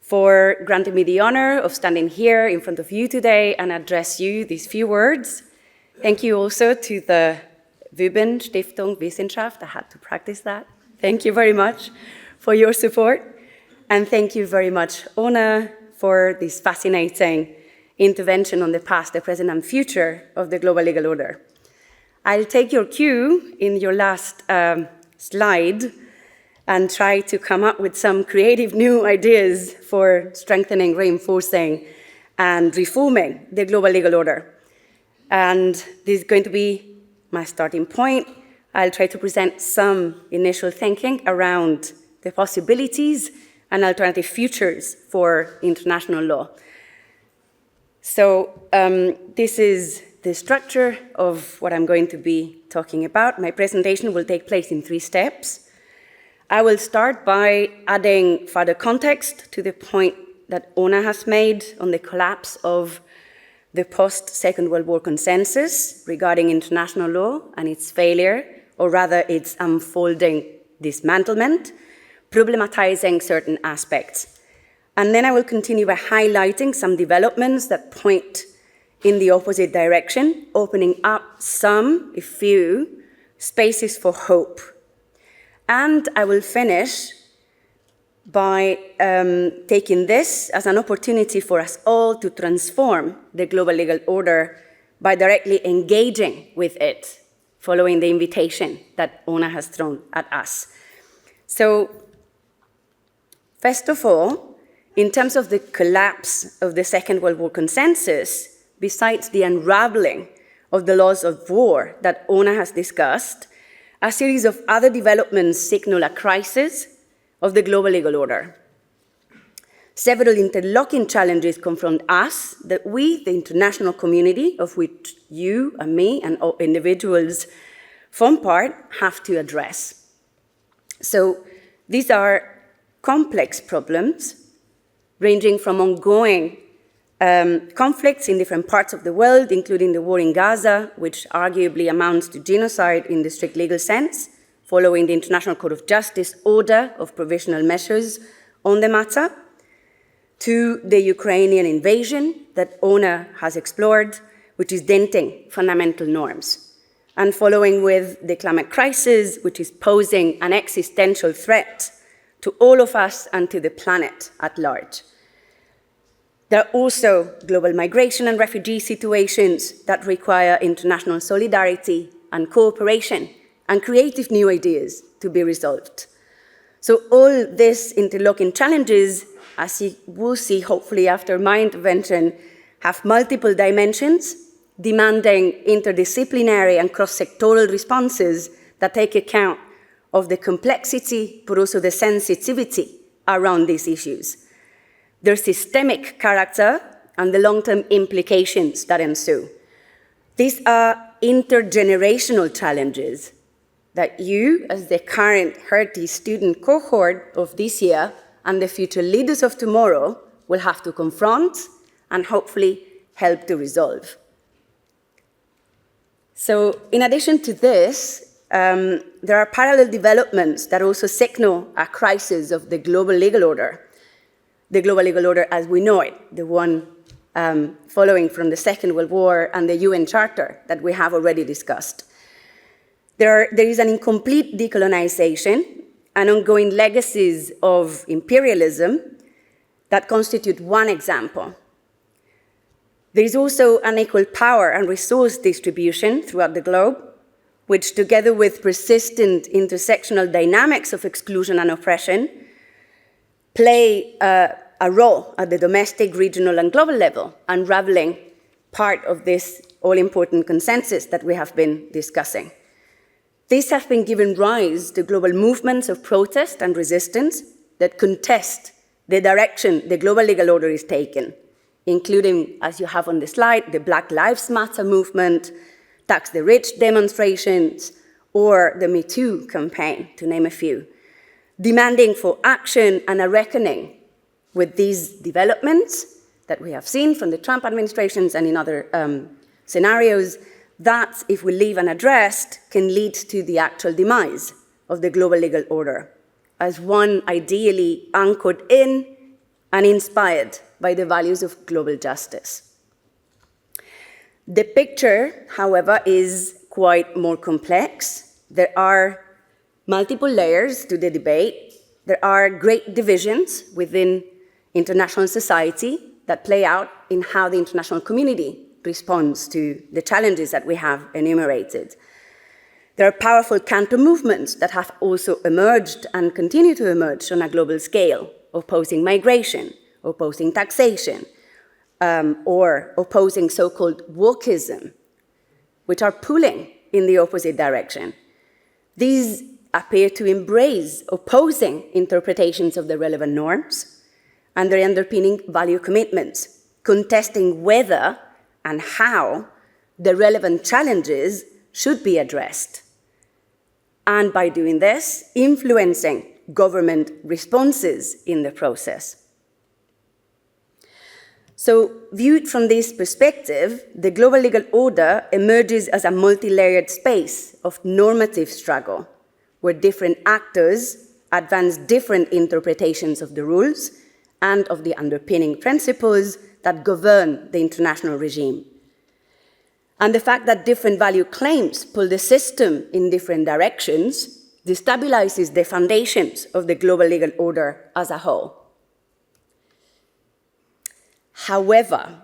for granting me the honor of standing here in front of you today and address you these few words. Thank you also to the Wübben Stiftung Wissenschaft. I had to practice that. Thank you very much for your support. And thank you very much, Oona, for this fascinating intervention on the past, the present, and future of the global legal order. I'll take your cue in your last slide and try to come up with some creative new ideas for strengthening, reinforcing, and reforming the global legal order. And this is going to be my starting point. I'll try to present some initial thinking around the possibilities and alternative futures for international law. So this is the structure of what I'm going to be talking about. My presentation will take place in 3 steps. I will start by adding further context to the point that Oona has made on the collapse of the post-Second World War consensus regarding international law and its failure, or rather its unfolding dismantlement, problematizing certain aspects. And then I will continue by highlighting some developments that point in the opposite direction, opening up some, a few, spaces for hope. And I will finish by taking this as an opportunity for us all to transform the global legal order by directly engaging with it, following the invitation that Oona has thrown at us. So, first of all, in terms of the collapse of the Second World War consensus, besides the unraveling of the laws of war that Oona has discussed, a series of other developments signal a crisis of the global legal order. Several interlocking challenges confront us that we, the international community, of which you and me and all individuals form part, have to address. So these are complex problems ranging from ongoing conflicts in different parts of the world, including the war in Gaza, which arguably amounts to genocide in the strict legal sense, following the International Court of Justice order of provisional measures on the matter, to the Ukrainian invasion that Oona has explored, which is denting fundamental norms, and following with the climate crisis, which is posing an existential threat to all of us and to the planet at large. There are also global migration and refugee situations that require international solidarity and cooperation and creative new ideas to be resolved. So all these interlocking challenges as you will see hopefully after my intervention, have multiple dimensions, demanding interdisciplinary and cross-sectoral responses that take account of the complexity, but also the sensitivity around these issues, their systemic character, and the long-term implications that ensue. These are intergenerational challenges that you, as the current Hertie student cohort of this year and the future leaders of tomorrow, will have to confront and hopefully help to resolve. So in addition to this, there are parallel developments that also signal a crisis of the global legal order. The global legal order as we know it, the one following from the Second World War and the UN Charter that we have already discussed. There is an incomplete decolonization and ongoing legacies of imperialism that constitute one example. There is also unequal power and resource distribution throughout the globe, which together with persistent intersectional dynamics of exclusion and oppression, play a role at the domestic, regional, and global level, unraveling part of this all-important consensus that we have been discussing. These have been given rise to global movements of protest and resistance that contest the direction the global legal order is taking, including, as you have on the slide, the Black Lives Matter movement, Tax the Rich demonstrations, or the Me Too campaign, to name a few, demanding for action and a reckoning with these developments that we have seen from the Trump administrations and in other scenarios that, if we leave unaddressed, can lead to the actual demise of the global legal order as one ideally anchored in and inspired by the values of global justice. The picture, however, is quite more complex. There are multiple layers to the debate. There are great divisions within international society that play out in how the international community responds to the challenges that we have enumerated. There are powerful counter-movements that have also emerged and continue to emerge on a global scale, opposing migration, opposing taxation, or opposing so-called wokeism, which are pulling in the opposite direction. These appear to embrace opposing interpretations of the relevant norms and their underpinning value commitments, contesting whether and how the relevant challenges should be addressed. And by doing this, influencing government responses in the process. So, viewed from this perspective, the global legal order emerges as a multi-layered space of normative struggle, where different actors advance different interpretations of the rules and of the underpinning principles that govern the international regime. And the fact that different value claims pull the system in different directions destabilizes the foundations of the global legal order as a whole. However,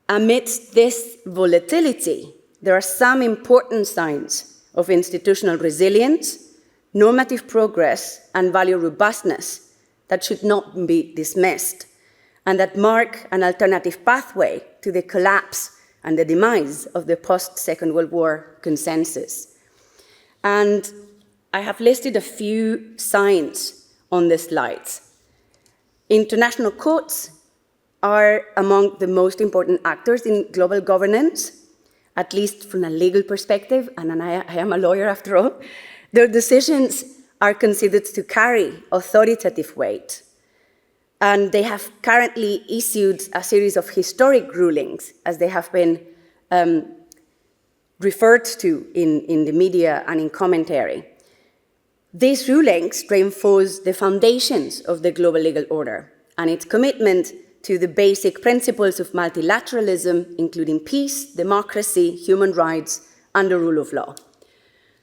amidst this volatility, there are some important signs of institutional resilience, normative progress, and value robustness that should not be dismissed, and that mark an alternative pathway to the collapse and the demise of the post-Second World War consensus. And I have listed a few signs on the slides. International courts are among the most important actors in global governance, at least from a legal perspective, and I am a lawyer after all. Their decisions are considered to carry authoritative weight. And they have currently issued a series of historic rulings, as they have been referred to in the media and in commentary. These rulings reinforce the foundations of the global legal order and its commitment to the basic principles of multilateralism, including peace, democracy, human rights, and the rule of law.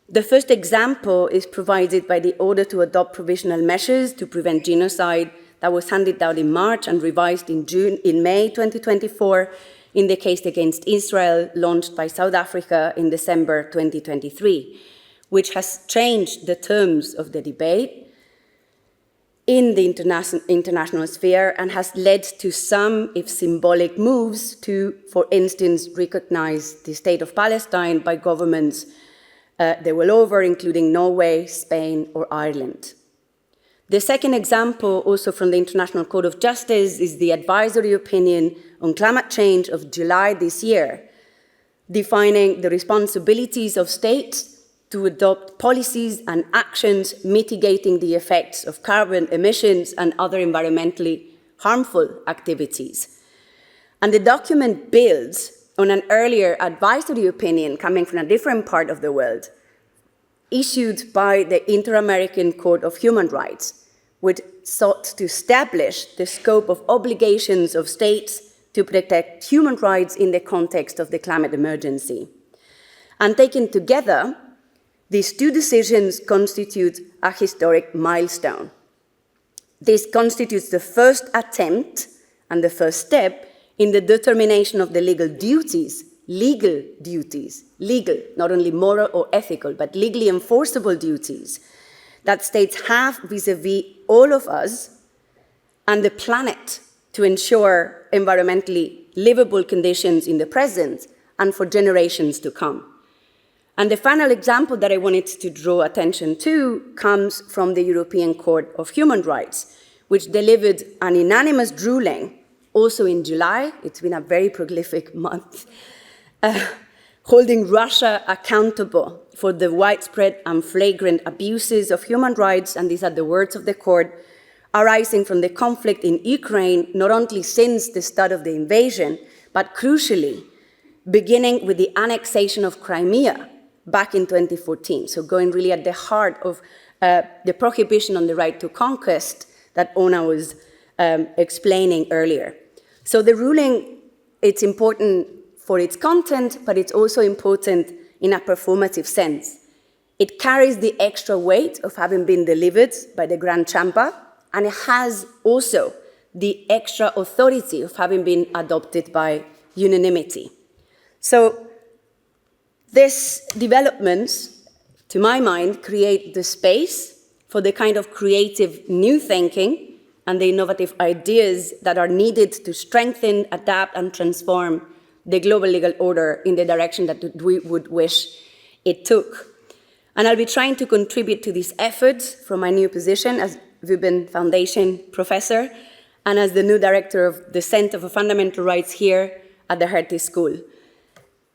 The first example is provided by the order to adopt provisional measures to prevent genocide that was handed down in March and revised in May 2024 in the case against Israel launched by South Africa in December 2023, which has changed the terms of the debate. in the international sphere and has led to some, if symbolic, moves to, for instance, recognize the state of Palestine by governments the world over, including Norway, Spain, or Ireland. The second example, also from the International Court of Justice, is the advisory opinion on climate change of July this year, defining the responsibilities of states to adopt policies and actions mitigating the effects of carbon emissions and other environmentally harmful activities. And the document builds on an earlier advisory opinion coming from a different part of the world, issued by the Inter-American Court of Human Rights, which sought to establish the scope of obligations of states to protect human rights in the context of the climate emergency. And taken together, these two decisions constitute a historic milestone. This constitutes the first attempt and the first step in the determination of the legal duties, not only moral or ethical, but legally enforceable duties that states have vis-à-vis all of us and the planet to ensure environmentally livable conditions in the present and for generations to come. And the final example that I wanted to draw attention to comes from the European Court of Human Rights, which delivered an unanimous ruling also in July. It's been a very prolific month, holding Russia accountable for the widespread and flagrant abuses of human rights, and these are the words of the court, arising from the conflict in Ukraine, not only since the start of the invasion, but crucially, beginning with the annexation of Crimea back in 2014, so going really at the heart of the prohibition on the right to conquest that Oona was explaining earlier. So the ruling, it's important for its content, but it's also important in a performative sense. It carries the extra weight of having been delivered by the Grand Chamber, and it has also the extra authority of having been adopted by unanimity. So these developments, to my mind, create the space for the kind of creative new thinking and the innovative ideas that are needed to strengthen, adapt, and transform the global legal order in the direction that we would wish it took. And I'll be trying to contribute to these efforts from my new position as Wübben Foundation professor and as the new director of the Center for Fundamental Rights here at the Hertie School.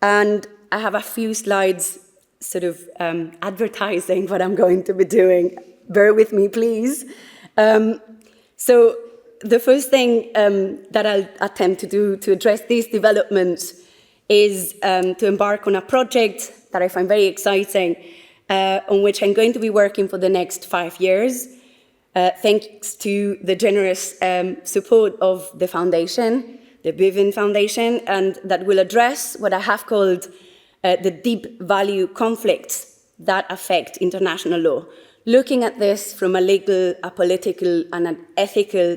And I have a few slides sort of advertising what I'm going to be doing. Bear with me, please. So the first thing that I'll attempt to do to address these developments is to embark on a project that I find very exciting, on which I'm going to be working for the next 5 years, thanks to the generous support of the foundation, the Wübben Foundation, and that will address what I have called the deep value conflicts that affect international law, looking at this from a legal, a political, and an ethical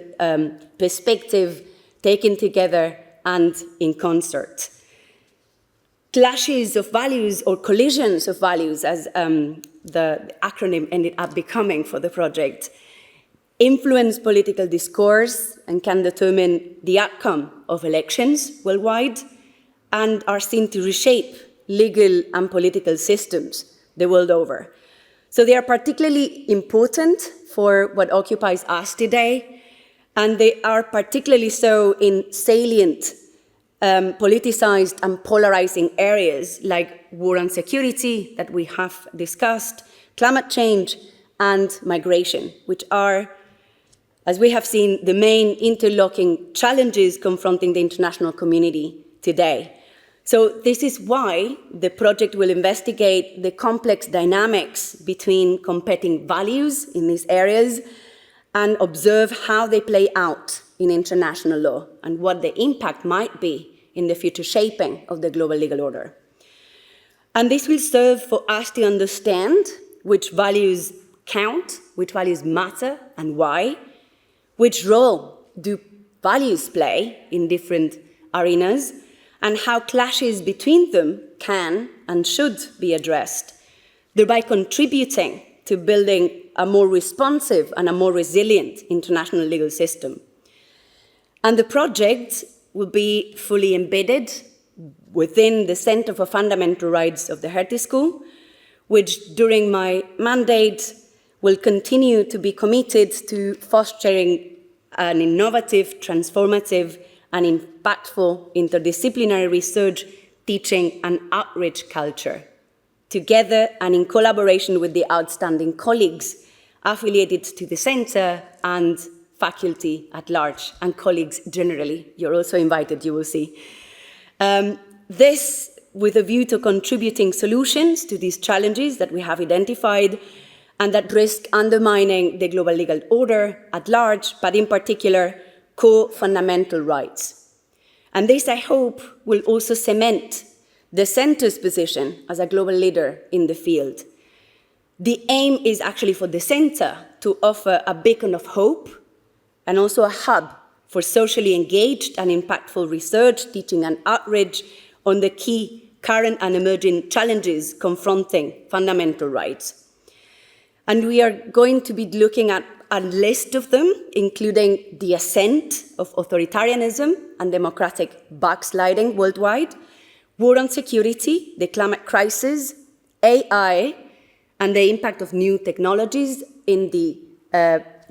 perspective, taken together and in concert. Clashes of values or collisions of values, as the acronym ended up becoming for the project, influence political discourse and can determine the outcome of elections worldwide and are seen to reshape legal and political systems the world over. So they are particularly important for what occupies us today, and they are particularly so in salient, politicized and polarizing areas like war and security that we have discussed, climate change, and migration, which are, as we have seen, the main interlocking challenges confronting the international community today. So this is why the project will investigate the complex dynamics between competing values in these areas and observe how they play out in international law and what the impact might be in the future shaping of the global legal order. And this will serve for us to understand which values count, which values matter and why, which role do values play in different arenas, and how clashes between them can and should be addressed, thereby contributing to building a more responsive and a more resilient international legal system. And the project will be fully embedded within the Center for Fundamental Rights of the Hertie School, which during my mandate will continue to be committed to fostering an innovative, transformative, and impactful interdisciplinary research, teaching, and outreach culture, together and in collaboration with the outstanding colleagues affiliated to the center and faculty at large, and colleagues generally. You're also invited, you will see. This with a view to contributing solutions to these challenges that we have identified and that risk undermining the global legal order at large, but in particular, core fundamental rights. And this, I hope, will also cement the center's position as a global leader in the field. The aim is actually for the center to offer a beacon of hope and also a hub for socially engaged and impactful research, teaching, and outreach on the key current and emerging challenges confronting fundamental rights. And we are going to be looking at a list of them, including the ascent of authoritarianism and democratic backsliding worldwide, war on security, the climate crisis, AI, and the impact of new technologies in the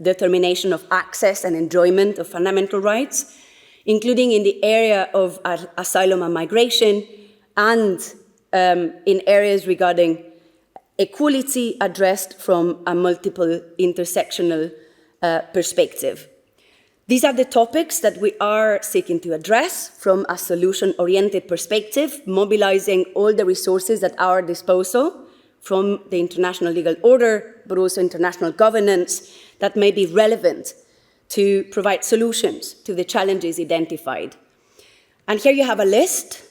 determination of access and enjoyment of fundamental rights, including in the area of asylum and migration, and in areas regarding equality addressed from a multiple intersectional perspective. These are the topics that we are seeking to address from a solution-oriented perspective, mobilizing all the resources at our disposal from the international legal order, but also international governance that may be relevant to provide solutions to the challenges identified. And here you have a list,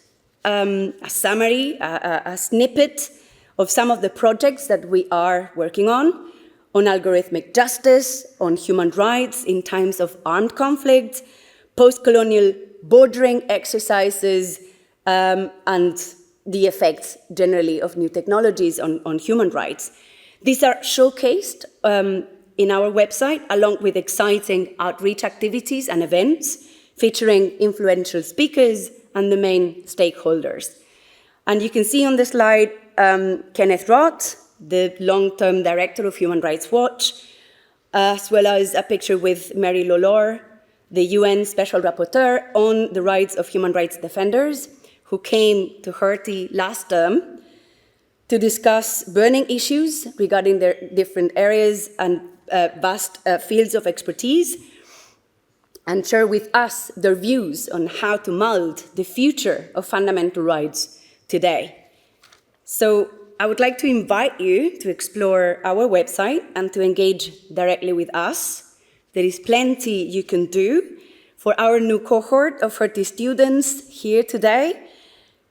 a summary, a snippet of some of the projects that we are working on algorithmic justice, on human rights in times of armed conflict, post-colonial bordering exercises, and the effects generally of new technologies on human rights. These are showcased in our website, along with exciting outreach activities and events featuring influential speakers and the main stakeholders. And you can see on the slide Kenneth Roth, the long-term director of Human Rights Watch, as well as a picture with Mary Lolor, the UN Special Rapporteur on the rights of human rights defenders, who came to Hertie last term to discuss burning issues regarding their different areas and vast fields of expertise, and share with us their views on how to mold the future of fundamental rights today. So I would like to invite you to explore our website and to engage directly with us. There is plenty you can do. For our new cohort of Hertie students here today,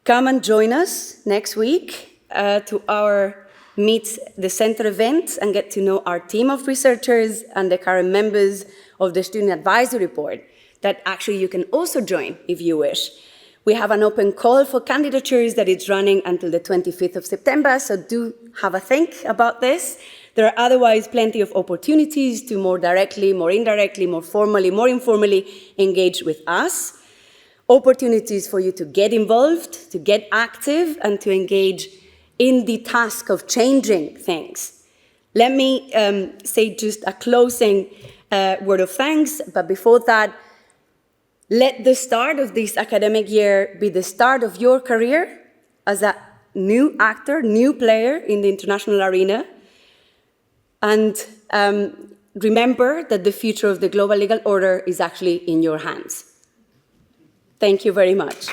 come and join us next week to our Meet the Center event and get to know our team of researchers and the current members of the Student Advisory Board that actually you can also join if you wish. We have an open call for candidatures that is running until the 25th of September, so do have a think about this. There are otherwise plenty of opportunities to more directly, more indirectly, more formally, more informally engage with us. Opportunities for you to get involved, to get active, and to engage in the task of changing things. Let me say just a closing word of thanks, but before that, let the start of this academic year be the start of your career as a new actor, new player in the international arena. And remember that the future of the global legal order is actually in your hands. Thank you very much.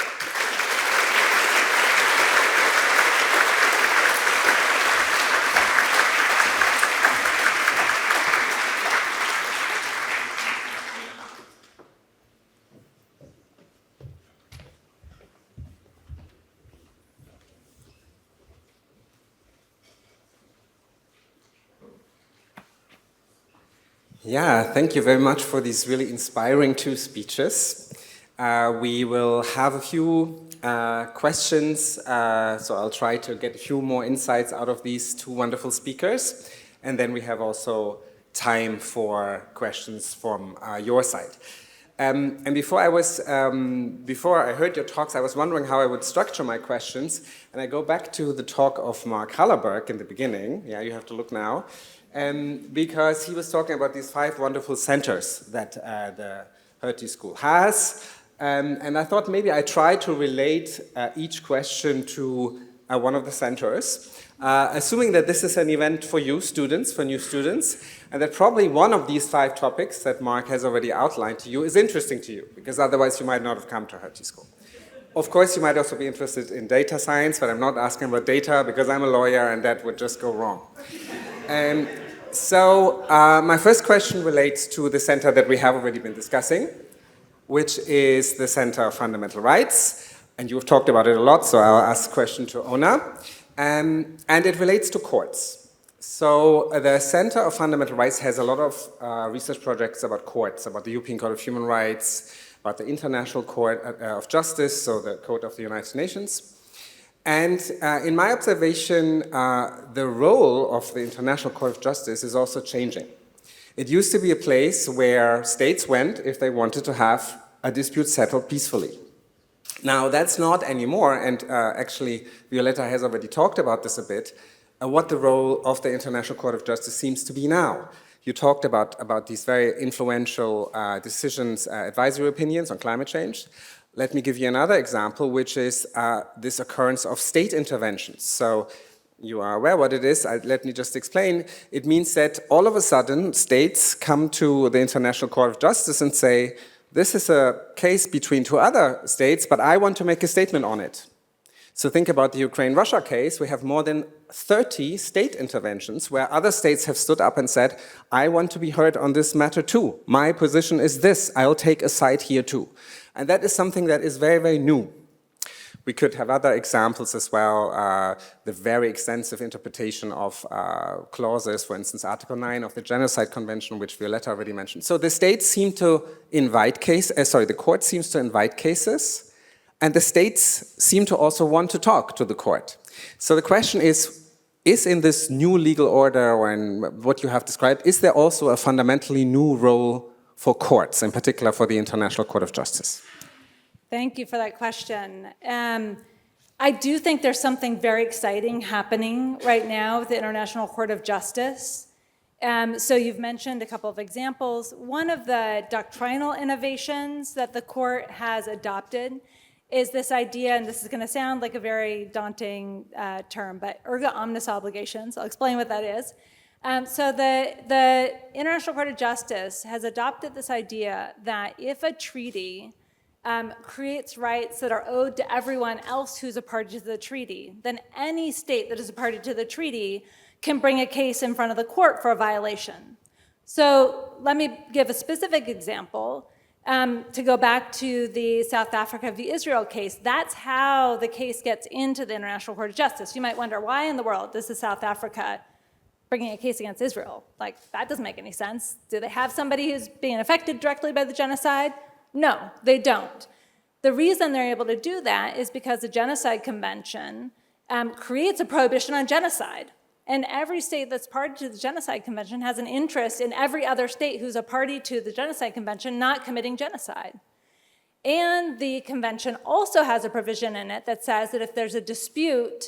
Yeah, thank you very much for these really inspiring two speeches. We will have a few questions, so I'll try to get a few more insights out of these two wonderful speakers. And then we have also time for questions from your side. And before I heard your talks, I was wondering how I would structure my questions. And I go back to the talk of Mark Hallerberg in the beginning. Yeah, you have to look now. Because he was talking about these 5 wonderful centers that the Hertie School has. And I thought maybe I try to relate each question to one of the centers. Assuming that this is an event for you students, for new students, and that probably one of these 5 topics that Mark has already outlined to you is interesting to you, because otherwise you might not have come to Hertie School. Of course, you might also be interested in data science, but I'm not asking about data because I'm a lawyer and that would just go wrong. So my first question relates to the center that we have already been discussing, which is the Center of Fundamental Rights. And you've talked about it a lot, so I'll ask a question to Oona. And it relates to courts. So the Center of Fundamental Rights has a lot of research projects about courts, about the European Court of Human Rights, about the International Court of Justice, so the Court of the United Nations. And in my observation, the role of the International Court of Justice is also changing. It used to be a place where states went if they wanted to have a dispute settled peacefully. Now, that's not anymore, and actually, Violeta has already talked about this a bit, what the role of the International Court of Justice seems to be now. You talked about these very influential decisions, advisory opinions on climate change. Let me give you another example, which is this occurrence of state interventions. So you are aware what it is. Let me just explain. It means that all of a sudden, states come to the International Court of Justice and say, this is a case between 2 other states, but I want to make a statement on it. So think about the Ukraine-Russia case. We have more than 30 state interventions where other states have stood up and said, I want to be heard on this matter too. My position is this. I'll take a side here too. And that is something that is very, very new. We could have other examples as well, the very extensive interpretation of clauses, for instance, Article 9 of the Genocide Convention, which Violeta already mentioned. So the states seem to invite the court seems to invite cases, and the states seem to also want to talk to the court. So the question is in this new legal order, or in what you have described, is there also a fundamentally new role for courts, in particular for the International Court of Justice? Thank you for that question. I do think there's something very exciting happening right now with the International Court of Justice. So you've mentioned a couple of examples. One of the doctrinal innovations that the court has adopted is this idea, and this is going to sound like a very daunting term, but erga omnes obligations. I'll explain what that is. So the International Court of Justice has adopted this idea that if a treaty creates rights that are owed to everyone else who's a party to the treaty, then any state that is a party to the treaty can bring a case in front of the court for a violation. So let me give a specific example. To go back to the South Africa v. Israel case, that's how the case gets into the International Court of Justice. You might wonder, why in the world this is South Africa bringing a case against Israel? Like, that doesn't make any sense. Do they have somebody who's being affected directly by the genocide? No, they don't. The reason they're able to do that is because the Genocide Convention creates a prohibition on genocide. And every state that's party to the Genocide Convention has an interest in every other state who's a party to the Genocide Convention not committing genocide. And the convention also has a provision in it that says that if there's a dispute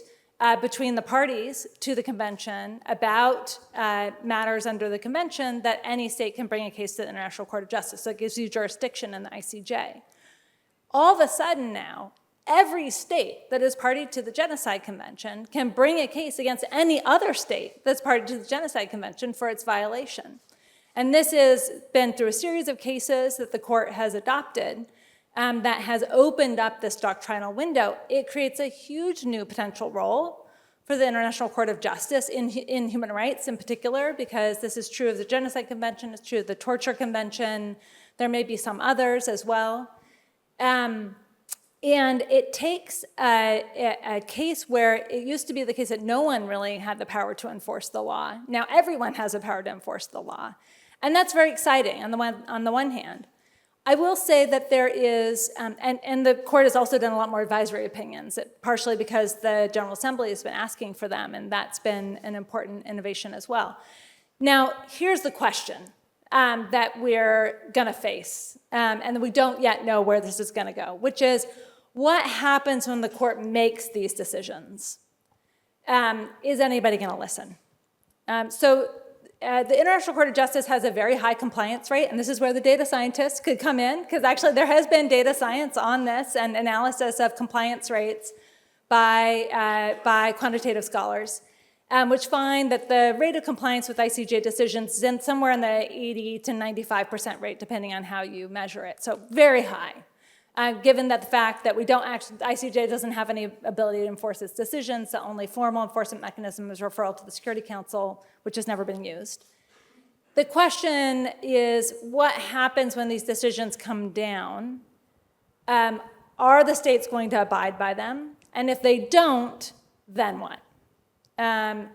between the parties to the convention about matters under the convention, that any state can bring a case to the International Court of Justice. So it gives you jurisdiction in the ICJ. All of a sudden now, every state that is party to the Genocide Convention can bring a case against any other state that's party to the Genocide Convention for its violation. And this has been through a series of cases that the court has adopted that has opened up this doctrinal window. It creates a huge new potential role for the International Court of Justice in human rights in particular, because this is true of the Genocide Convention, it's true of the Torture Convention, there may be some others as well. And it takes a case where it used to be the case that no one really had the power to enforce the law. Now everyone has the power to enforce the law. And that's very exciting on the one hand. I will say that there is, and the court has also done a lot more advisory opinions, partially because the General Assembly has been asking for them, and that's been an important innovation as well. Now, here's the question that we're going to face, and we don't yet know where this is going to go, which is what happens when the court makes these decisions? Is anybody going to listen? The International Court of Justice has a very high compliance rate, and this is where the data scientists could come in, because actually there has been data science on this and analysis of compliance rates by quantitative scholars, which find that the rate of compliance with ICJ decisions is in somewhere in the 80 to 95% rate, depending on how you measure it. So very high, given that the fact that ICJ doesn't have any ability to enforce its decisions. The only formal enforcement mechanism is referral to the Security Council, which has never been used. The question is, what happens when these decisions come down? Are the states going to abide by them? And if they don't, then what? And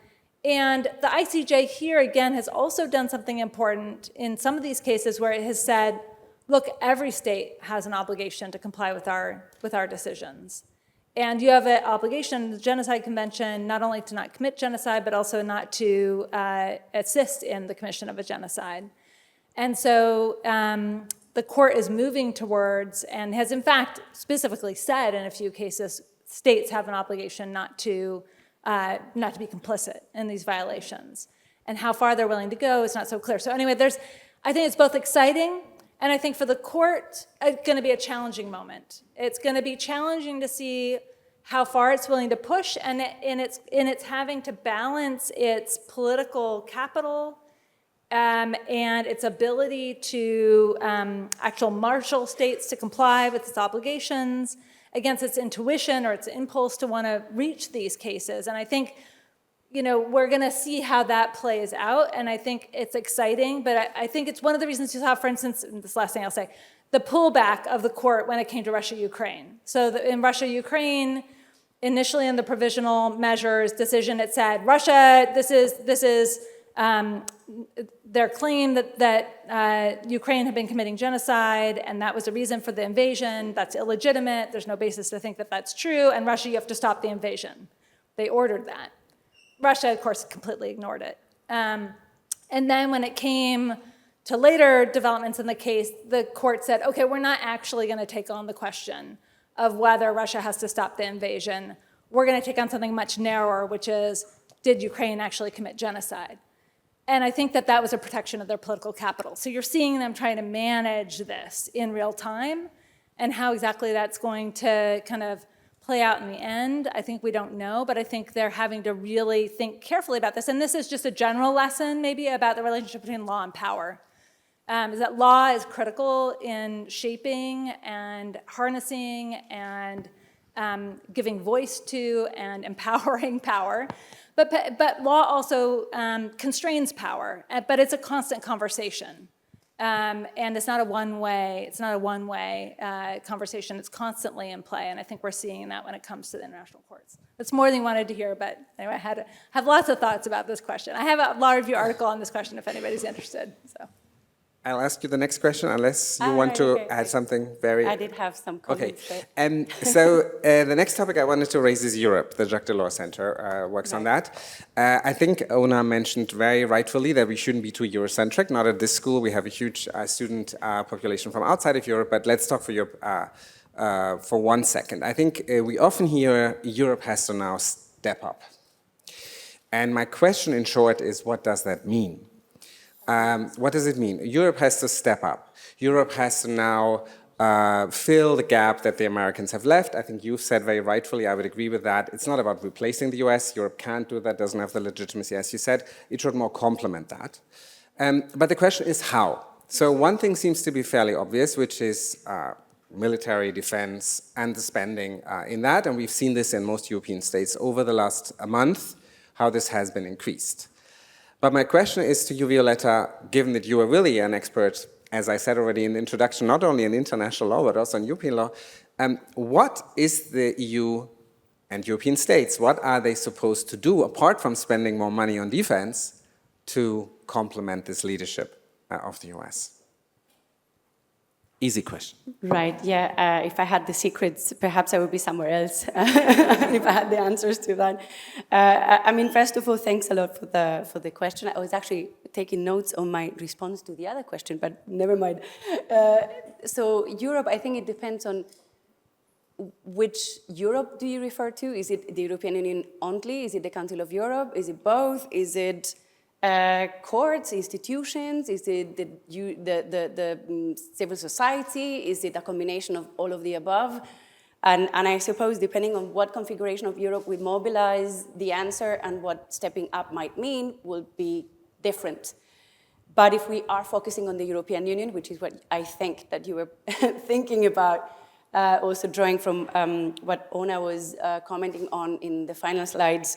the ICJ here, again, has also done something important in some of these cases where it has said, look, every state has an obligation to comply with our decisions. And you have an obligation in the Genocide Convention not only to not commit genocide, but also not to assist in the commission of a genocide. And so the court is moving towards, and has in fact specifically said in a few cases, states have an obligation not to be complicit in these violations. And how far they're willing to go is not so clear. So anyway, I think it's both exciting, and I think for the court, it's going to be a challenging moment. It's going to be challenging to see how far it's willing to push, and it's having to balance its political capital and its ability to actual marshal states to comply with its obligations against its intuition or its impulse to want to reach these cases. And I think, we're going to see how that plays out, and I think it's exciting, but I think it's one of the reasons you saw, for instance, this last thing I'll say, the pullback of the court when it came to Russia-Ukraine. So in Russia-Ukraine, initially in the provisional measures decision, it said, Russia, this is their claim that Ukraine had been committing genocide, and that was the reason for the invasion. That's illegitimate. There's no basis to think that that's true, and Russia, you have to stop the invasion. They ordered that. Russia, of course, completely ignored it. And then when it came to later developments in the case, the court said, okay, we're not actually going to take on the question of whether Russia has to stop the invasion. We're going to take on something much narrower, which is, did Ukraine actually commit genocide? And I think that was a protection of their political capital. So you're seeing them trying to manage this in real time, and how exactly that's going to kind of play out in the end, I think we don't know, but I think they're having to really think carefully about this. And this is just a general lesson maybe about the relationship between law and power. Is that law is critical in shaping and harnessing and giving voice to and empowering power. But law also constrains power, but it's a constant conversation. And it's not a one-way conversation. It's constantly in play, and I think we're seeing that when it comes to the international courts. That's more than you wanted to hear, but anyway, I have lots of thoughts about this question. I have a law review article on this question if anybody's interested. So. I'll ask you the next question, unless you want to add something very... I did have some comments. Okay, so the next topic I wanted to raise is Europe. The Jacques Delors Center works on that. I think Oona mentioned very rightfully that we shouldn't be too Eurocentric. Not at this school. We have a huge student population from outside of Europe, but let's talk for Europe for 1 second. I think we often hear Europe has to now step up. And my question in short is, what does that mean? What does it mean? Europe has to step up. Europe has to now fill the gap that the Americans have left. I think you've said very rightfully, I would agree with that. It's not about replacing the US. Europe can't do that, doesn't have the legitimacy, as you said. It should more complement that. But the question is how? So one thing seems to be fairly obvious, which is military defense and the spending in that. And we've seen this in most European states over the last month, how this has been increased. But my question is to you, Violeta, given that you are really an expert, as I said already in the introduction, not only in international law, but also in European law, what is the EU and European states, what are they supposed to do, apart from spending more money on defense, to complement this leadership of the US? Easy question. Right, yeah. If I had the secrets, perhaps I would be somewhere else if I had the answers to that. I mean, first of all, thanks a lot for the question. I was actually taking notes on my response to the other question, but never mind. So Europe, I think it depends on which Europe do you refer to? Is it the European Union only? Is it the Council of Europe? Is it both? Is it courts, institutions? Is it the civil society? Is it a combination of all of the above? And I suppose depending on what configuration of Europe we mobilize, the answer and what stepping up might mean will be different. But if we are focusing on the European Union, which is what I think that you were thinking about, also drawing from what Oona was commenting on in the final slides,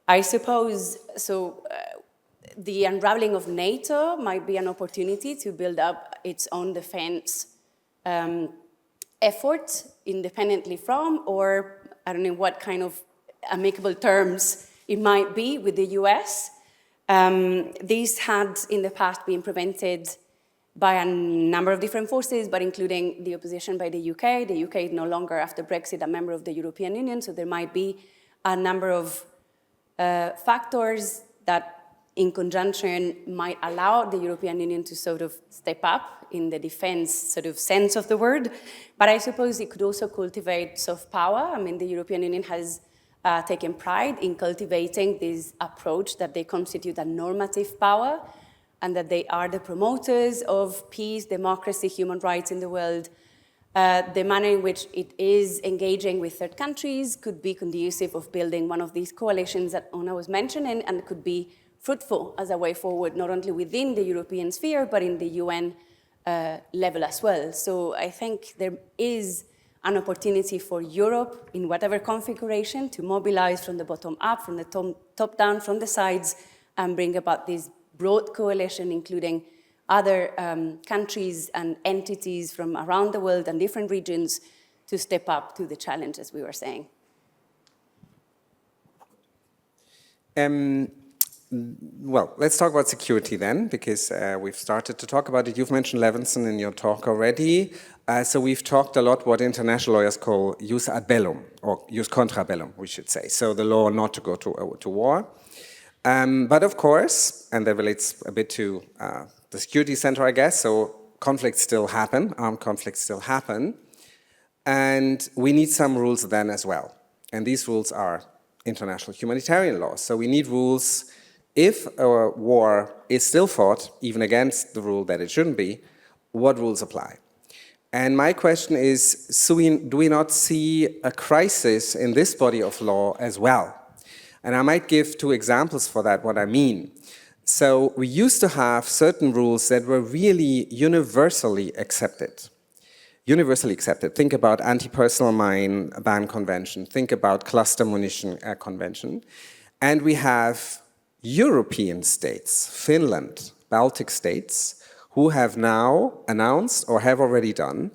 I suppose, the unraveling of NATO might be an opportunity to build up its own defense effort independently from, or I don't know what kind of amicable terms it might be with the US. These had in the past been prevented by a number of different forces, but including the opposition by the UK. The UK is no longer, after Brexit, a member of the European Union, so there might be a number of factors that in conjunction might allow the European Union to sort of step up in the defense sort of sense of the word. But I suppose it could also cultivate soft power. I mean, the European Union has taken pride in cultivating this approach that they constitute a normative power and that they are the promoters of peace, democracy, human rights in the world. The manner in which it is engaging with third countries could be conducive of building one of these coalitions that Oona was mentioning, and could be fruitful as a way forward, not only within the European sphere, but in the UN level as well. So I think there is an opportunity for Europe, in whatever configuration, to mobilize from the bottom up, from the top down, from the sides, and bring about this broad coalition, including other countries and entities from around the world and different regions, to step up to the challenge, as we were saying. Well, let's talk about security then, because we've started to talk about it. You've mentioned Levinson in your talk already. So we've talked a lot what international lawyers call jus ad bellum, or jus contra bellum, we should say. So the law not to go to war. But of course, and that relates a bit to the security center, I guess, so conflicts still happen, armed conflicts still happen. And we need some rules then as well. And these rules are international humanitarian law. So we need rules. If a war is still fought, even against the rule that it shouldn't be, what rules apply? And my question is, do we not see a crisis in this body of law as well? And I might give two examples for that, what I mean. So we used to have certain rules that were really universally accepted. Universally accepted. Think about anti-personal mine ban convention. Think about cluster munition convention. And we have European states, Finland, Baltic states, who have now announced or have already done,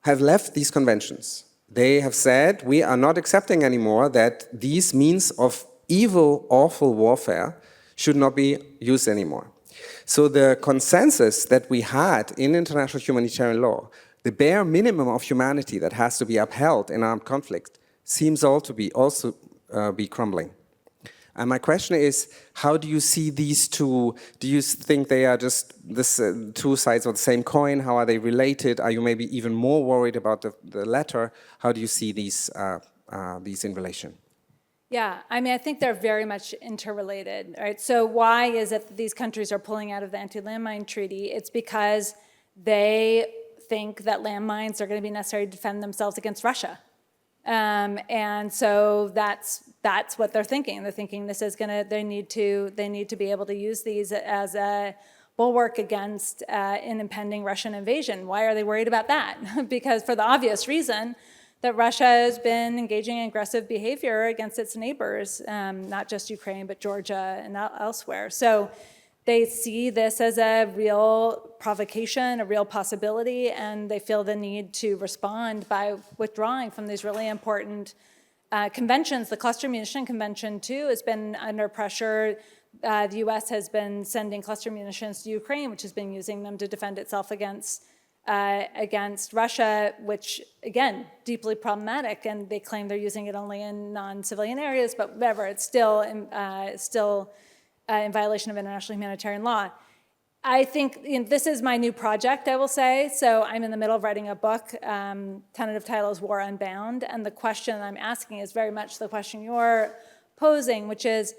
have left these conventions. They have said, we are not accepting anymore that these means of evil, awful warfare should not be used anymore. So the consensus that we had in international humanitarian law, the bare minimum of humanity that has to be upheld in armed conflict, seems all to be also be crumbling. And my question is, how do you see these two? Do you think they are just this, two sides of the same coin? How are they related? Are you maybe even more worried about the latter? How do you see these in relation? Yeah, I mean, I think they're very much interrelated, right? So why is it that these countries are pulling out of the anti-landmine treaty? It's because they think that landmines are going to be necessary to defend themselves against Russia. And so that's what they're thinking. They're thinking this is they need to be able to use these as a bulwark against an impending Russian invasion. Why are they worried about that? Because for the obvious reason that Russia has been engaging in aggressive behavior against its neighbors, not just Ukraine, but Georgia and elsewhere. So they see this as a real provocation, a real possibility, and they feel the need to respond by withdrawing from these really important conventions. The Cluster Munition Convention, too, has been under pressure. The U.S. has been sending cluster munitions to Ukraine, which has been using them to defend itself against against Russia, which, again, deeply problematic, and they claim they're using it only in non-civilian areas, but whatever, it's still in violation of international humanitarian law. I think this is my new project, I will say. So I'm in the middle of writing a book. Tentative title is War Unbound, and the question I'm asking is very much the question you're posing, which is,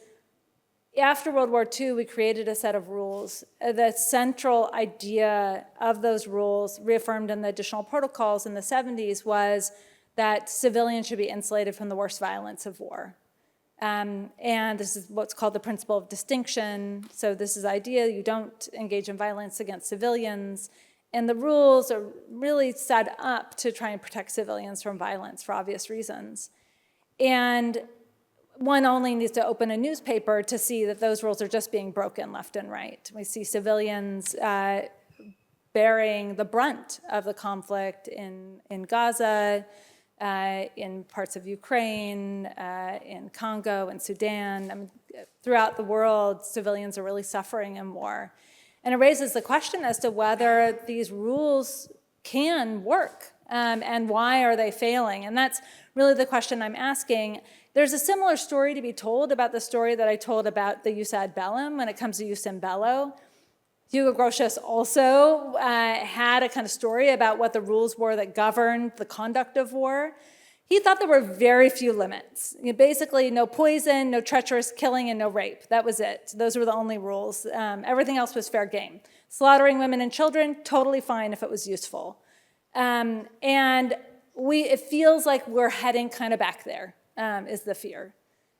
after World War II, we created a set of rules. The central idea of those rules, reaffirmed in the additional protocols in the 70s, was that civilians should be insulated from the worst violence of war. And this is what's called the principle of distinction. So this is the idea you don't engage in violence against civilians. And the rules are really set up to try and protect civilians from violence for obvious reasons. And one only needs to open a newspaper to see that those rules are just being broken left and right. We see civilians bearing the brunt of the conflict in Gaza, in parts of Ukraine, in Congo and Sudan. I mean, throughout the world, civilians are really suffering in war. And it raises the question as to whether these rules can work, and why are they failing? And that's really the question I'm asking. There's a similar story to be told about the story that I told about the jus ad bellum when it comes to jus in bello. Hugo Grotius also had a kind of story about what the rules were that governed the conduct of war. He thought there were very few limits. Basically, no poison, no treacherous killing, and no rape. That was it. Those were the only rules. Everything else was fair game. Slaughtering women and children, totally fine if it was useful. And it feels like we're heading kind of back there, is the fear.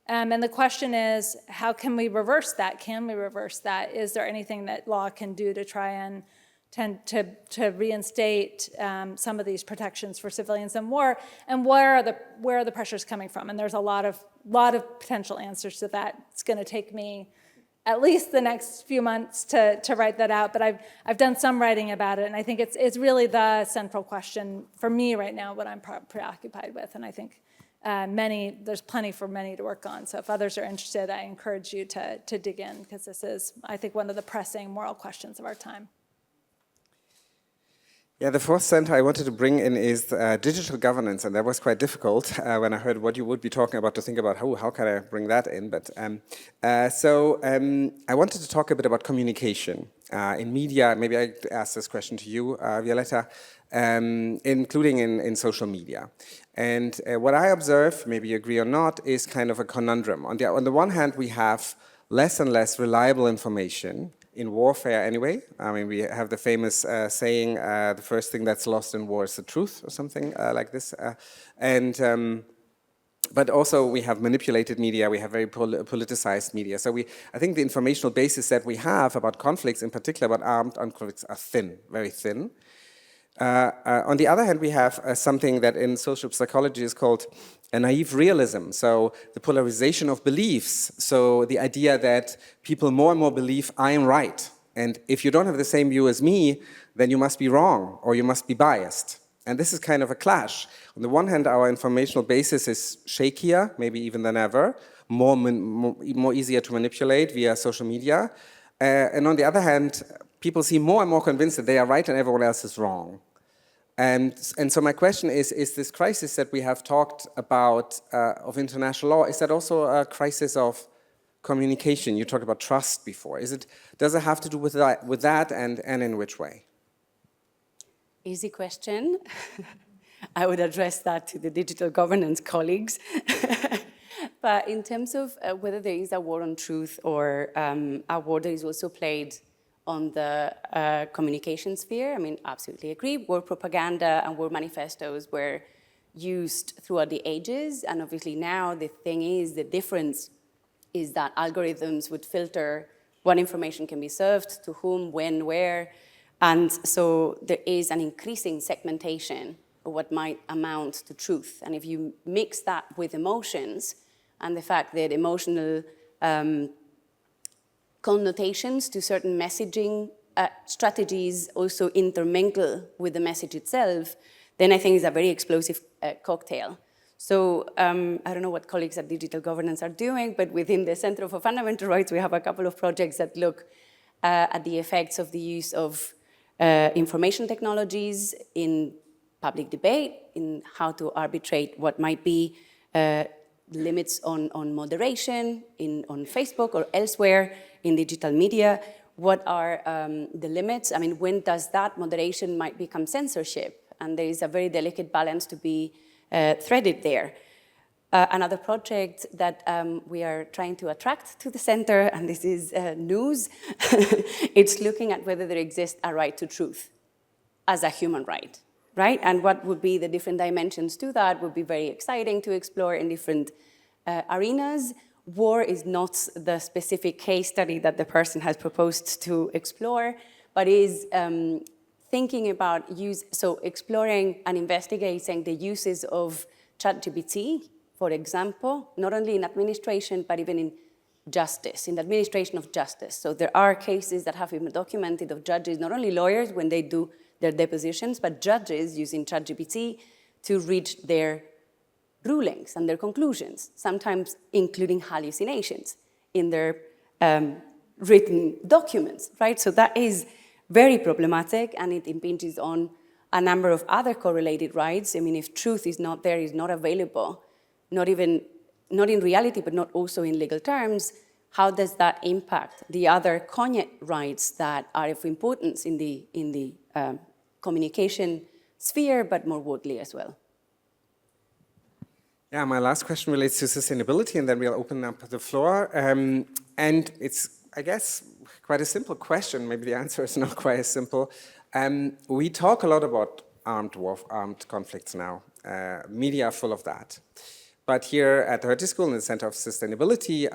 And the question is, how can we reverse that? Can we reverse that? Is there anything that law can do to try and to reinstate some of these protections for civilians in war? And where are the pressures coming from? And there's a lot of potential answers to that. It's going to take me at least the next few months to write that out. But I've done some writing about it, and I think it's really the central question for me right now, what I'm preoccupied with. And I think there's plenty for many to work on. So if others are interested, I encourage you to dig in, because this is, I think, one of the pressing moral questions of our time. Yeah, the fourth center I wanted to bring in is digital governance, and that was quite difficult when I heard what you would be talking about, to think about how can I bring that in. But I wanted to talk a bit about communication in media. Maybe I ask this question to you, Violeta, including in social media. And what I observe, maybe you agree or not, is kind of a conundrum. On the one hand, we have less and less reliable information in warfare anyway. I mean, we have the famous saying, the first thing that's lost in war is the truth, or something like this. But also we have manipulated media, we have very politicized media. So I think the informational basis that we have about conflicts, in particular about armed conflicts, are thin, very thin. On the other hand, we have something that in social psychology is called a naive realism, so the polarization of beliefs, so the idea that people more and more believe I am right, and if you don't have the same view as me, then you must be wrong, or you must be biased. And this is kind of a clash. On the one hand, our informational basis is shakier, maybe even than ever, more easier to manipulate via social media, and on the other hand, people seem more and more convinced that they are right and everyone else is wrong. And so my question is this crisis that we have talked about of international law, is that also a crisis of communication? You talked about trust before. Does it have to do with that and in which way? Easy question. I would address that to the digital governance colleagues. But in terms of whether there is a war on truth or a war that is also played on the communication sphere, I mean, absolutely agree. War propaganda and war manifestos were used throughout the ages, and obviously now the difference is that algorithms would filter what information can be served, to whom, when, where, and so there is an increasing segmentation of what might amount to truth. And if you mix that with emotions, and the fact that emotional connotations to certain messaging strategies also intermingle with the message itself, then I think it's a very explosive cocktail. So I don't know what colleagues at Digital Governance are doing, but within the Center for Fundamental Rights, we have a couple of projects that look at the effects of the use of information technologies in public debate, in how to arbitrate what might be limits on moderation on Facebook or elsewhere in digital media. What are the limits? I mean, when does that moderation might become censorship? And there is a very delicate balance to be threaded there. Another project that we are trying to attract to the center, and this is news, it's looking at whether there exists a right to truth as a human right, right? And what would be the different dimensions to that would be very exciting to explore in different arenas. War is not the specific case study that the person has proposed to explore, but is thinking about so exploring and investigating the uses of ChatGPT, for example, not only in administration, but even in justice, in the administration of justice. So there are cases that have been documented of judges, not only lawyers when they do their depositions, but judges using ChatGPT to reach their rulings and their conclusions, sometimes including hallucinations in their written documents, right? So that is very problematic, and it impinges on a number of other correlated rights. I mean, if truth is not there, is not available, not in reality, but not also in legal terms, how does that impact the other cognate rights that are of importance in the communication sphere, but more broadly as well? Yeah, my last question relates to sustainability, and then we'll open up the floor. And it's, I guess, quite a simple question. Maybe the answer is not quite as simple. We talk a lot about armed conflicts now. Media are full of that. But here at the Hertie School, in the Center of Sustainability,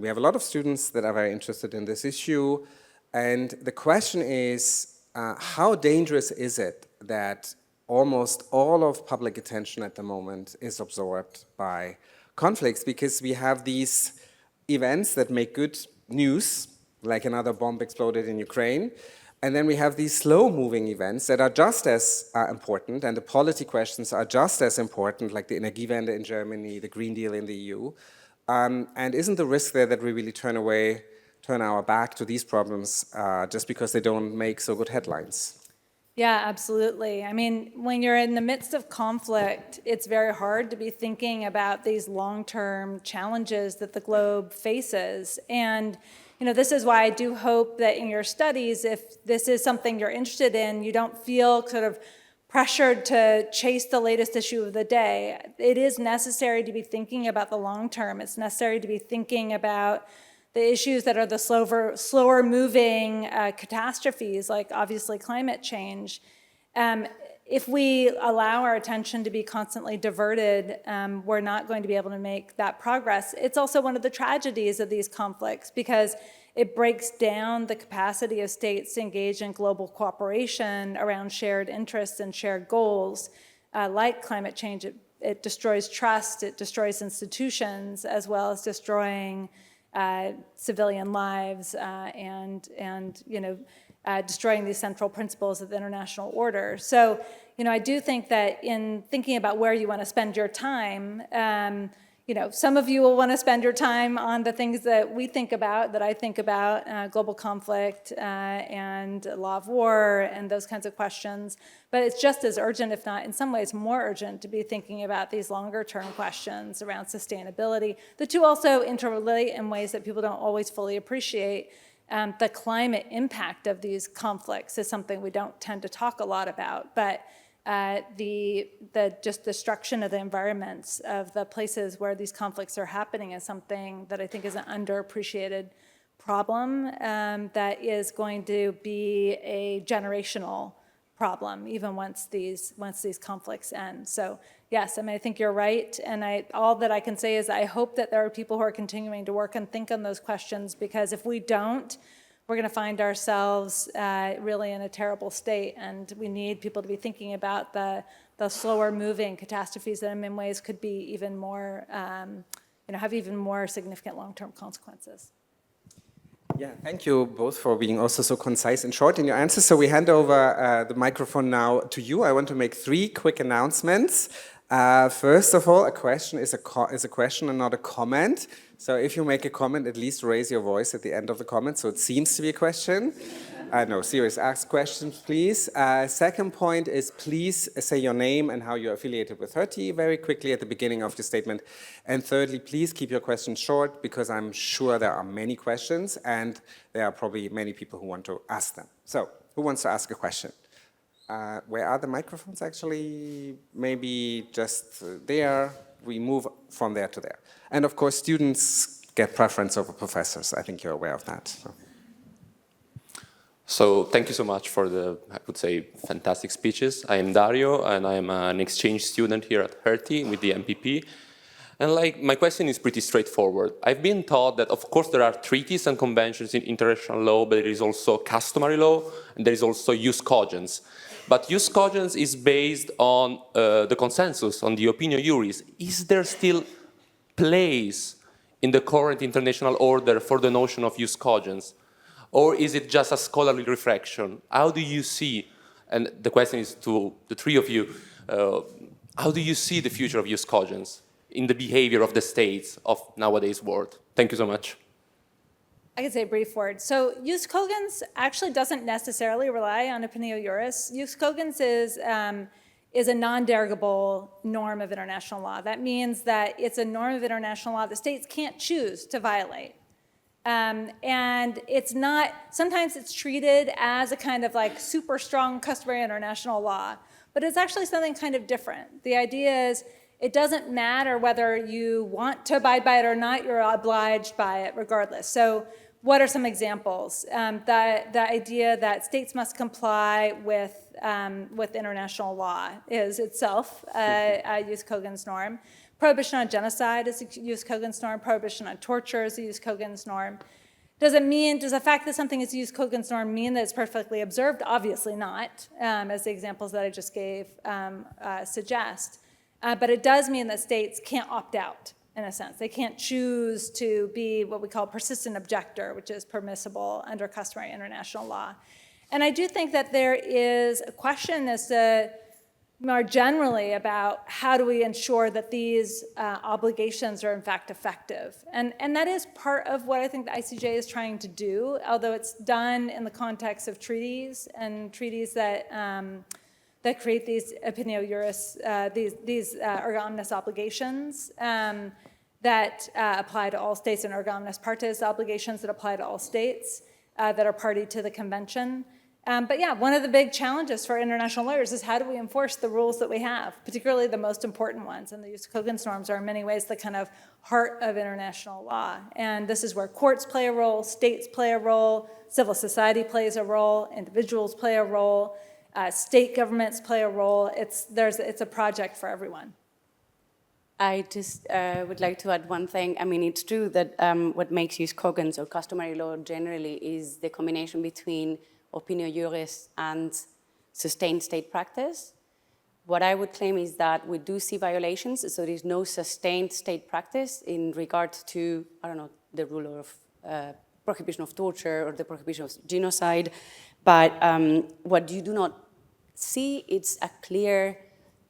we have a lot of students that are very interested in this issue. And the question is, how dangerous is it that almost all of public attention at the moment is absorbed by conflicts? Because we have these events that make good news, like another bomb exploded in Ukraine. And then we have these slow-moving events that are just as important, and the policy questions are just as important, like the Energiewende in Germany, the Green Deal in the EU. And isn't the risk there that we really turn our back to these problems just because they don't make so good headlines? Yeah, absolutely. I mean, when you're in the midst of conflict, it's very hard to be thinking about these long-term challenges that the globe faces. And you know, this is why I do hope that in your studies, if this is something you're interested in, you don't feel sort of pressured to chase the latest issue of the day. It is necessary to be thinking about the long term. It's necessary to be thinking about the issues that are the slower moving catastrophes, like obviously climate change. If we allow our attention to be constantly diverted, we're not going to be able to make that progress. It's also one of the tragedies of these conflicts because it breaks down the capacity of states to engage in global cooperation around shared interests and shared goals, like climate change. It destroys trust, it destroys institutions, as well as destroying civilian lives and you know, destroying these central principles of the international order. So, you know, I do think that in thinking about where you want to spend your time, you know, some of you will want to spend your time on the things that we think about, that I think about, global conflict and law of war and those kinds of questions. But it's just as urgent, if not in some ways more urgent, to be thinking about these longer term questions around sustainability. The two also interrelate in ways that people don't always fully appreciate. The climate impact of these conflicts is something we don't tend to talk a lot about, but the just destruction of the environments of the places where these conflicts are happening is something that I think is an underappreciated problem that is going to be a generational problem even once these conflicts end. So yes, I mean, I think you're right, and all that I can say is I hope that there are people who are continuing to work and think on those questions, because if we don't, we're going to find ourselves really in a terrible state, and we need people to be thinking about the slower moving catastrophes that in many ways could be even more, you know, have even more significant long-term consequences. Yeah, thank you both for being also so concise and short in your answers. So we hand over the microphone now to you. I want to make 3 quick announcements. First of all, a question is a question and not a comment. So if you make a comment, at least raise your voice at the end of the comment, so it seems to be a question. No, serious. Ask questions, please. Second point is please say your name and how you're affiliated with Hertie very quickly at the beginning of your statement. And thirdly, please keep your questions short because I'm sure there are many questions and there are probably many people who want to ask them. So, who wants to ask a question? Where are the microphones actually? Maybe just there. We move from there to there. And of course, students get preference over professors. I think you're aware of that. So thank you so much for the, I would say, fantastic speeches. I am Dario, and I am an exchange student here at Hertie with the MPP. And my question is pretty straightforward. I've been taught that, of course, there are treaties and conventions in international law, but there is also customary law, and there is also jus cogens. But jus cogens is based on the consensus, on the opinio juris. Is there still place in the current international order for the notion of jus cogens? Or is it just a scholarly reflection? How do you see, and the question is to the three of you, how do you see the future of jus cogens in the behavior of the states of nowadays world? Thank you so much. I can say a brief word. So jus cogens actually doesn't necessarily rely on opinio juris. Jus cogens is a non-derogable norm of international law. That means that it's a norm of international law the states can't choose to violate. And it's not, sometimes it's treated as a kind of like super strong customary international law, but it's actually something kind of different. The idea is it doesn't matter whether you want to abide by it or not, you're obliged by it regardless. So what are some examples? The idea that states must comply with international law is itself a jus cogens norm. Prohibition on genocide is a jus cogens norm. Prohibition on torture is a jus cogens norm. Does the fact that something is a jus cogens norm mean that it's perfectly observed? Obviously not, as the examples that I just gave suggest. But it does mean that states can't opt out, in a sense. They can't choose to be what we call persistent objector, which is permissible under customary international law. And I do think that there is a question as to more generally about how do we ensure that these obligations are in fact effective. And that is part of what I think the ICJ is trying to do, although it's done in the context of treaties and treaties that create these opinio juris, these erga omnes obligations that apply to all states, and erga omnes partes obligations that apply to all states that are party to the convention. But yeah, one of the big challenges for international lawyers is how do we enforce the rules that we have, particularly the most important ones. And the jus cogens norms are in many ways the kind of heart of international law. And this is where courts play a role, states play a role, civil society plays a role, individuals play a role, state governments play a role. It's a project for everyone. I just would like to add one thing. I mean, it's true that what makes jus cogens or customary law generally is the combination between opinio juris and sustained state practice. What I would claim is that we do see violations, so there is no sustained state practice in regard to, I don't know, the rule of prohibition of torture or the prohibition of genocide. But what you do not see, it's a clear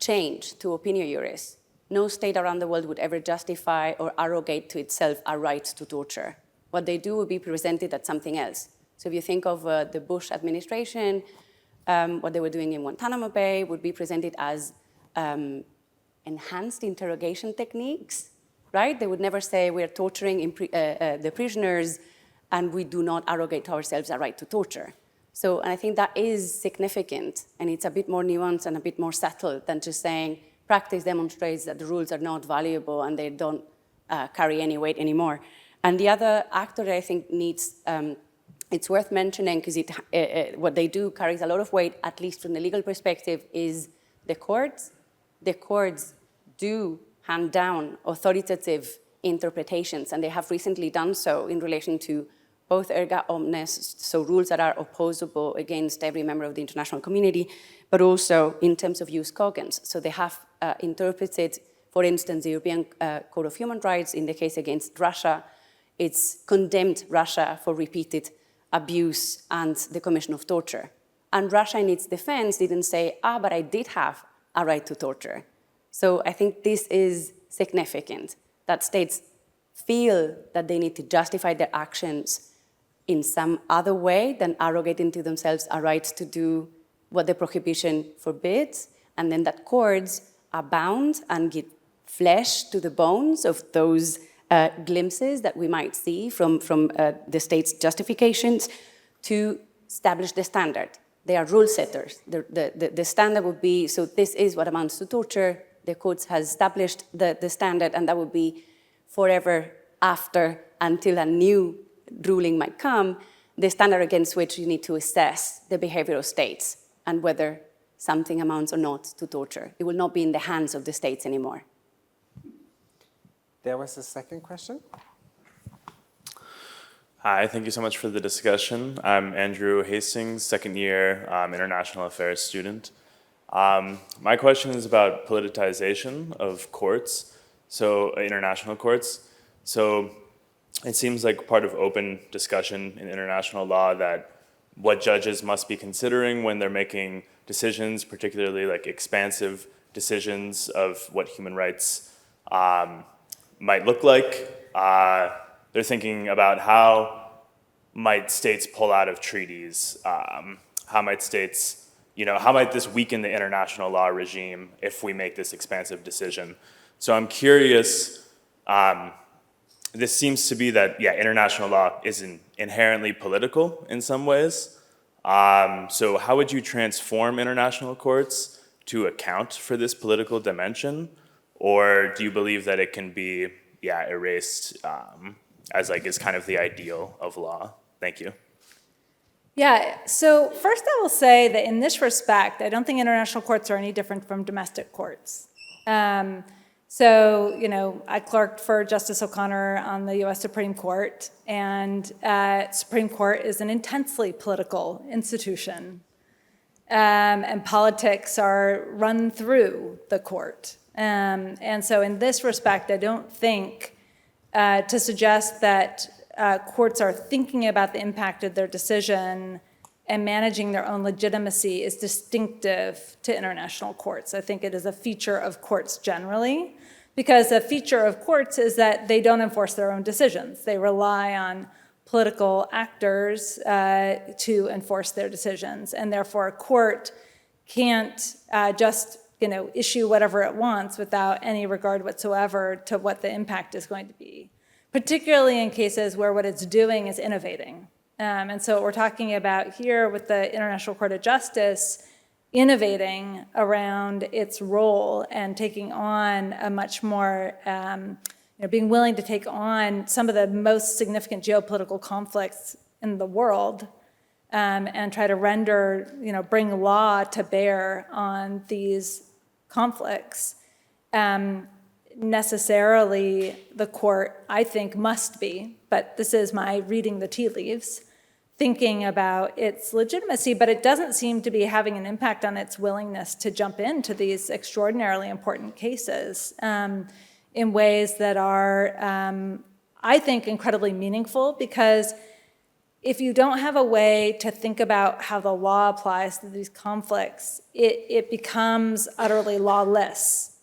change to opinio juris. No state around the world would ever justify or arrogate to itself a right to torture. What they do would be presented as something else. So if you think of the Bush administration, what they were doing in Guantanamo Bay would be presented as enhanced interrogation techniques, right? They would never say we're torturing the prisoners and we do not arrogate to ourselves a right to torture. So, and I think that is significant, and it's a bit more nuanced and a bit more subtle than just saying practice demonstrates that the rules are not valuable and they don't carry any weight anymore. And the other actor that I think needs, it's worth mentioning because what they do carries a lot of weight, at least from the legal perspective, is the courts. The courts do hand down authoritative interpretations, and they have recently done so in relation to both erga omnes, so rules that are opposable against every member of the international community, but also in terms of jus cogens. So they have interpreted, for instance, the European Court of Human Rights in the case against Russia. It's condemned Russia for repeated abuse and the commission of torture. And Russia in its defense didn't say, but I did have a right to torture. So I think this is significant, that states feel that they need to justify their actions in some other way than arrogating to themselves a right to do what the prohibition forbids, and then that courts are bound and give flesh to the bones of those glimpses that we might see from the state's justifications to establish the standard. They are rule setters. The standard would be, so this is what amounts to torture. The courts has established the standard, and that would be forever after, until a new ruling might come, the standard against which you need to assess the behavior of states and whether something amounts or not to torture. It will not be in the hands of the states anymore. There was a second question. Hi, thank you so much for the discussion. I'm Andrew Hastings, second year international affairs student. My question is about politicization of courts, so international courts. So it seems like part of open discussion in international law that what judges must be considering when they're making decisions, particularly like expansive decisions of what human rights might look like. They're thinking about how might states pull out of treaties, how might states, how might this weaken the international law regime if we make this expansive decision? So I'm curious, this seems to be that, international law is inherently political in some ways. So how would you transform international courts to account for this political dimension? Or do you believe that it can be, erased as is kind of the ideal of law? Thank you. Yeah, so first I will say that in this respect, I don't think international courts are any different from domestic courts. So, I clerked for Justice O'Connor on the US Supreme Court, and Supreme Court is an intensely political institution, and politics are run through the court. And so in this respect, I don't think to suggest that courts are thinking about the impact of their decision and managing their own legitimacy is distinctive to international courts. I think it is a feature of courts generally, because a feature of courts is that they don't enforce their own decisions. They rely on political actors to enforce their decisions, and therefore a court can't just issue whatever it wants without any regard whatsoever to what the impact is going to be, particularly in cases where what it's doing is innovating. And so what we're talking about here with the International Court of Justice, innovating around its role and taking on a much more, being willing to take on some of the most significant geopolitical conflicts in the world, and try to bring law to bear on these conflicts. Necessarily, the court, I think, must be, but this is my reading the tea leaves, thinking about its legitimacy, but it doesn't seem to be having an impact on its willingness to jump into these extraordinarily important cases in ways that are, I think, incredibly meaningful, because if you don't have a way to think about how the law applies to these conflicts, it becomes utterly lawless.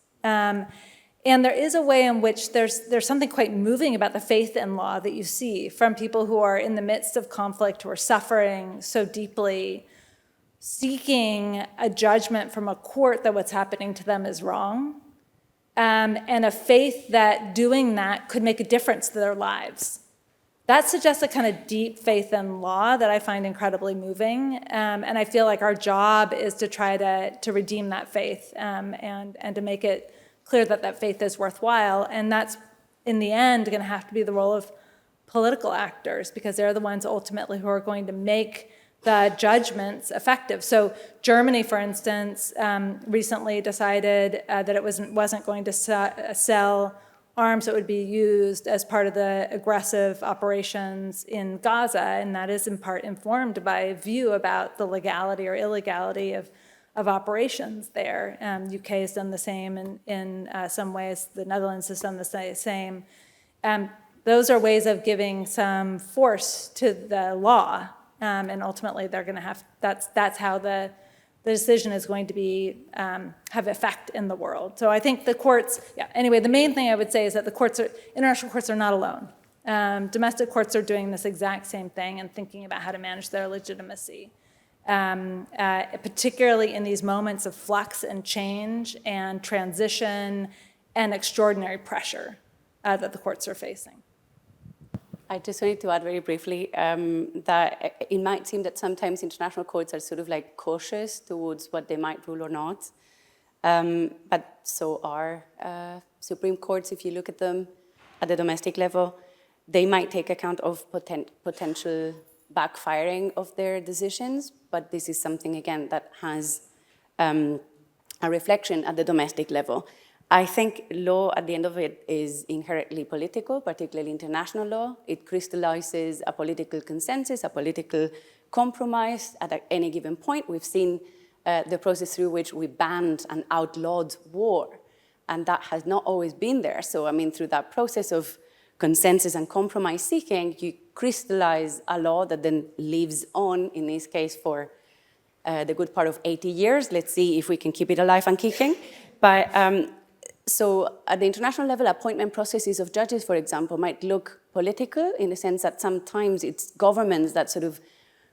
And there is a way in which there's something quite moving about the faith in law that you see from people who are in the midst of conflict, who are suffering so deeply, seeking a judgment from a court that what's happening to them is wrong, and a faith that doing that could make a difference to their lives. That suggests a kind of deep faith in law that I find incredibly moving, and I feel like our job is to try to redeem that faith and to make it clear that that faith is worthwhile, and that's, in the end, going to have to be the role of political actors, because they're the ones ultimately who are going to make the judgments effective. So Germany, for instance, recently decided that it wasn't going to sell arms that would be used as part of the aggressive operations in Gaza, and that is in part informed by a view about the legality or illegality of operations there. UK has done the same in some ways. The Netherlands has done the same. Those are ways of giving some force to the law, and ultimately they're going to have. That's how the decision is going to be have effect in the world. So I think the courts. Yeah. Anyway, the main thing I would say is that international courts are not alone. Domestic courts are doing this exact same thing and thinking about how to manage their legitimacy, particularly in these moments of flux and change and transition and extraordinary pressure that the courts are facing. I just wanted to add very briefly that it might seem that sometimes international courts are sort of like cautious towards what they might rule or not. But so are Supreme Courts, if you look at them at the domestic level. They might take account of potential backfiring of their decisions, but this is something, again, that has a reflection at the domestic level. I think law, at the end of it, is inherently political, particularly international law. It crystallizes a political consensus, a political compromise at any given point. We've seen the process through which we banned and outlawed war, and that has not always been there. So, I mean, through that process of consensus and compromise seeking, you crystallize a law that then lives on, in this case, for the good part of 80 years. Let's see if we can keep it alive and kicking. But so at the international level, appointment processes of judges, for example, might look political in the sense that sometimes it's governments that sort of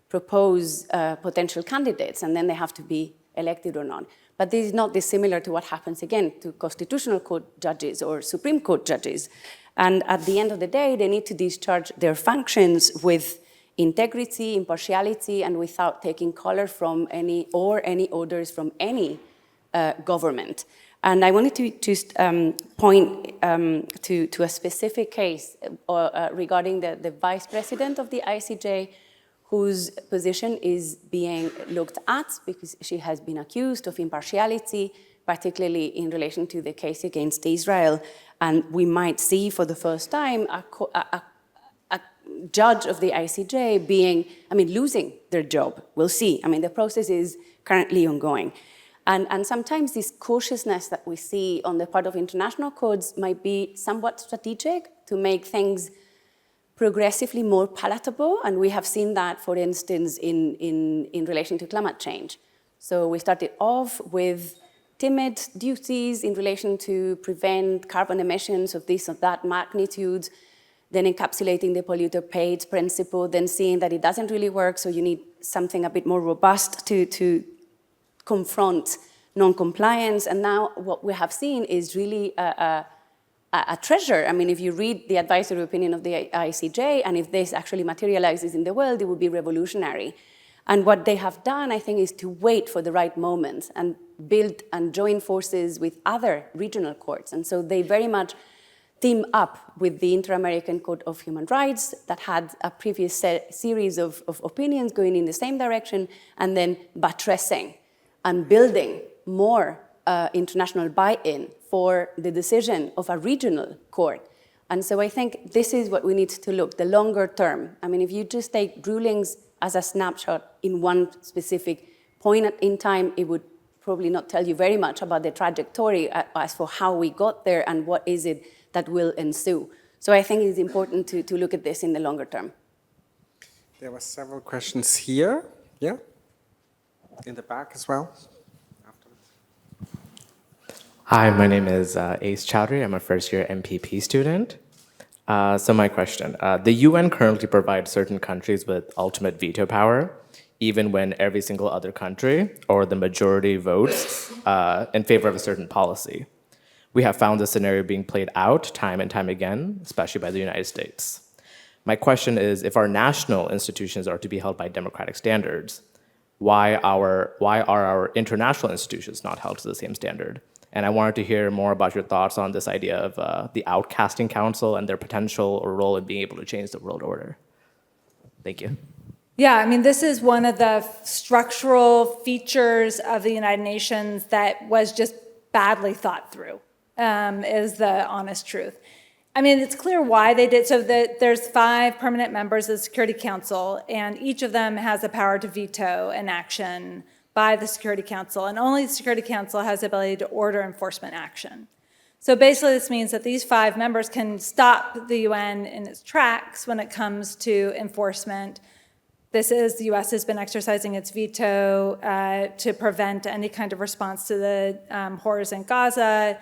propose potential candidates, and then they have to be elected or not. But this is not dissimilar to what happens, again, to Constitutional Court judges or Supreme Court judges. And at the end of the day, they need to discharge their functions with integrity, impartiality, and without taking color from any orders from any government. And I wanted to just point to a specific case regarding the vice president of the ICJ, whose position is being looked at because she has been accused of impartiality, particularly in relation to the case against Israel. And we might see for the first time a judge of the ICJ losing their job. We'll see. I mean, the process is currently ongoing. And sometimes this cautiousness that we see on the part of international courts might be somewhat strategic to make things progressively more palatable, and we have seen that, for instance, in relation to climate change. So we started off with timid duties in relation to prevent carbon emissions of this or that magnitude, then encapsulating the polluter pays principle, then seeing that it doesn't really work, so you need something a bit more robust to confront non-compliance. And now what we have seen is really a treasure. I mean, if you read the advisory opinion of the ICJ, and if this actually materializes in the world, it would be revolutionary. And what they have done, I think, is to wait for the right moment and build and join forces with other regional courts. And so they very much team up with the Inter-American Court of Human Rights that had a previous series of opinions going in the same direction, and then buttressing and building more international buy-in for the decision of a regional court. And so I think this is what we need to look, the longer term. I mean, if you just take rulings as a snapshot in one specific point in time, it would probably not tell you very much about the trajectory as for how we got there and what is it that will ensue. So I think it's important to look at this in the longer term. There were several questions here. Yeah? In the back as well. Hi, my name is Ace Chowdhury. I'm a first-year MPP student. So my question, the UN currently provides certain countries with ultimate veto power, even when every single other country or the majority votes in favor of a certain policy. We have found this scenario being played out time and time again, especially by the United States. My question is, if our national institutions are to be held by democratic standards, why are our international institutions not held to the same standard? And I wanted to hear more about your thoughts on this idea of the Outcasting Council and their potential or role in being able to change the world order. Thank you. Yeah, I mean, this is one of the structural features of the United Nations that was just badly thought through, is the honest truth. I mean, it's clear why they did. So there's 5 permanent members of the Security Council, and each of them has the power to veto an action by the Security Council, and only the Security Council has the ability to order enforcement action. So basically this means that these 5 members can stop the UN in its tracks when it comes to enforcement. The US has been exercising its veto to prevent any kind of response to the horrors in Gaza.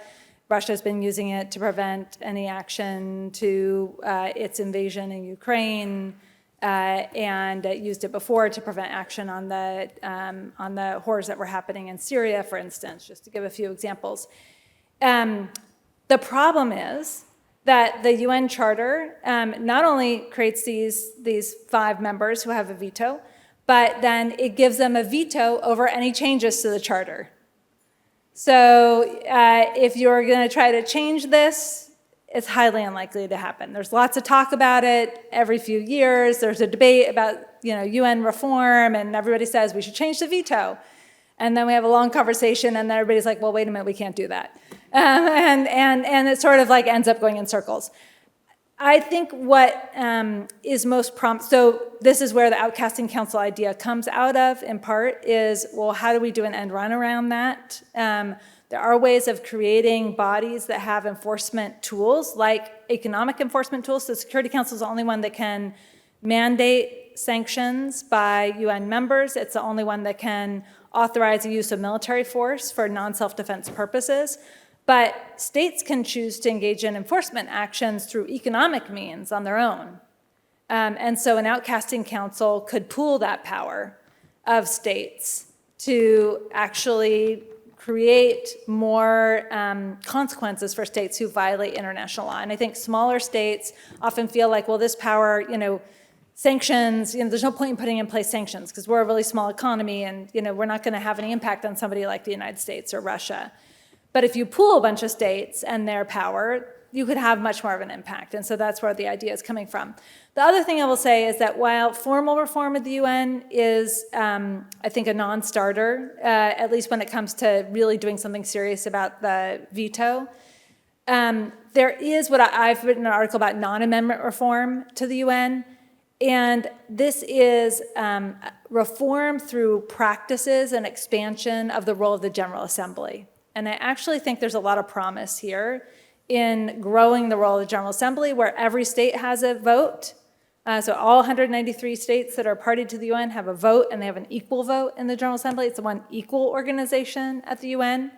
Russia's been using it to prevent any action to its invasion in Ukraine, and used it before to prevent action on the horrors that were happening in Syria, for instance, just to give a few examples. The problem is that the UN Charter not only creates these 5 members who have a veto, but then it gives them a veto over any changes to the Charter. So if you're going to try to change this, it's highly unlikely to happen. There's lots of talk about it every few years. There's a debate about UN reform, and everybody says we should change the veto. And then we have a long conversation, and then everybody's like, well, wait a minute, we can't do that. And it sort of like ends up going in circles. I think what is most so this is where the Outcasting Council idea comes out of, in part, is, well, how do we do an end run around that? There are ways of creating bodies that have enforcement tools, like economic enforcement tools. The Security Council is the only one that can mandate sanctions by UN members. It's the only one that can authorize the use of military force for non-self-defense purposes. But states can choose to engage in enforcement actions through economic means on their own. And so an Outcasting Council could pool that power of states to actually create more consequences for states who violate international law. And I think smaller states often feel like, well, this power, sanctions, there's no point in putting in place sanctions because we're a really small economy and, we're not going to have any impact on somebody like the United States or Russia. But if you pool a bunch of states and their power, you could have much more of an impact. And so that's where the idea is coming from. The other thing I will say is that while formal reform of the UN is, I think, a non-starter, at least when it comes to really doing something serious about the veto, there is what I've written an article about non-amendment reform to the UN. And this is reform through practices and expansion of the role of the General Assembly. And I actually think there's a lot of promise here in growing the role of the General Assembly, where every state has a vote. So all 193 states that are party to the UN have a vote, and they have an equal vote in the General Assembly. It's the one equal organization at the UN.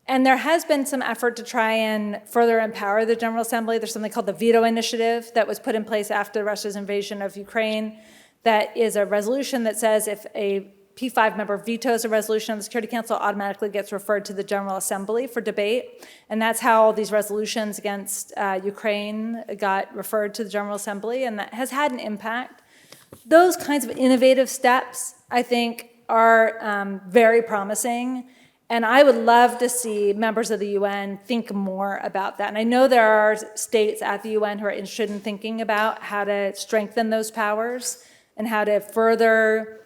And there has been some effort to try and further empower the General Assembly. There's something called the Veto Initiative that was put in place after Russia's invasion of Ukraine. That is a resolution that says if a P5 member vetoes a resolution of the Security Council, automatically gets referred to the General Assembly for debate. And that's how all these resolutions against Ukraine got referred to the General Assembly, and that has had an impact. Those kinds of innovative steps, I think, are very promising. And I would love to see members of the UN think more about that. And I know there are states at the UN who are interested in thinking about how to strengthen those powers and how to further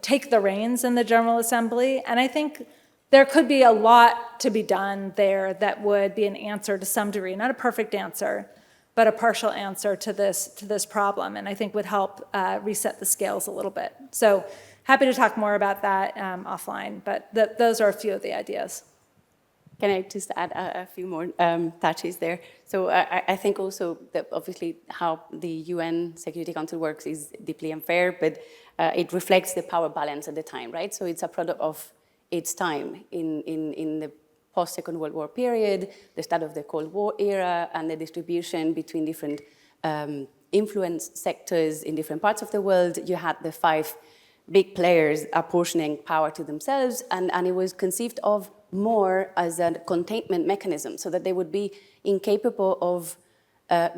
take the reins in the General Assembly. And I think there could be a lot to be done there that would be an answer to some degree, not a perfect answer, but a partial answer to this problem, and I think would help reset the scales a little bit. So happy to talk more about that offline, but those are a few of the ideas. Can I just add a few more touches there? So I think also that obviously how the UN Security Council works is deeply unfair, but it reflects the power balance at the time, right? So it's a product of its time in the post-Second World War period, the start of the Cold War era, and the distribution between different influence sectors in different parts of the world. You had the 5 big players apportioning power to themselves, and it was conceived of more as a containment mechanism so that they would be incapable of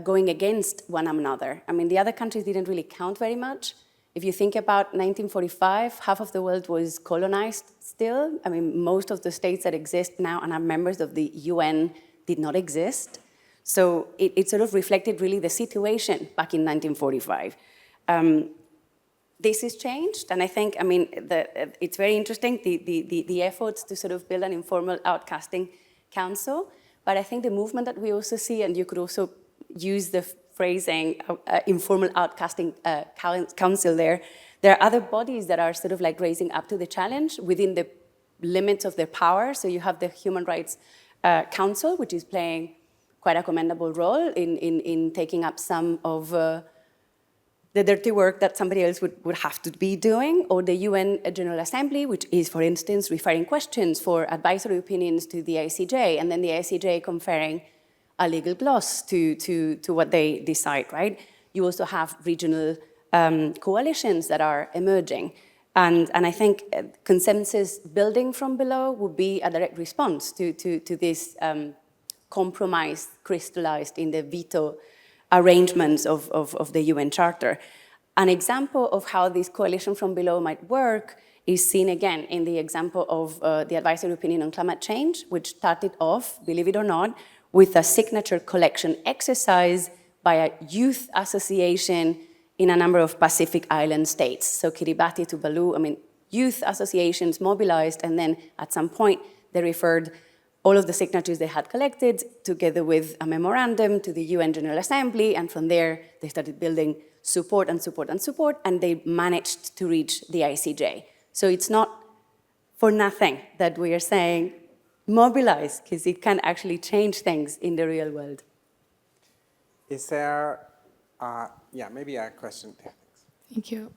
going against one another. I mean, the other countries didn't really count very much. If you think about 1945, half of the world was colonized still. I mean, most of the states that exist now and are members of the UN did not exist. So it sort of reflected really the situation back in 1945. This has changed, and I think, I mean, it's very interesting, the efforts to sort of build an informal outcasting council, but I think the movement that we also see, and you could also use the phrasing informal outcasting council there are other bodies that are sort of like raising up to the challenge within the limits of their power. So you have the Human Rights Council, which is playing quite a commendable role in taking up some of the dirty work that somebody else would have to be doing, or the UN General Assembly, which is, for instance, referring questions for advisory opinions to the ICJ, and then the ICJ conferring a legal gloss to what they decide, right? You also have regional coalitions that are emerging. And I think consensus building from below would be a direct response to this compromise crystallized in the veto arrangements of the UN Charter. An example of how this coalition from below might work is seen again in the example of the advisory opinion on climate change, which started off, believe it or not, with a signature collection exercise by a youth association in a number of Pacific Island states. So Kiribati, Tuvalu, I mean, youth associations mobilized, and then at some point they referred all of the signatures they had collected together with a memorandum to the UN General Assembly, and from there they started building support and support and support, and they managed to reach the ICJ. So it's not for nothing that we are saying mobilize, because it can actually change things in the real world. Is there, maybe a question there. Thank you.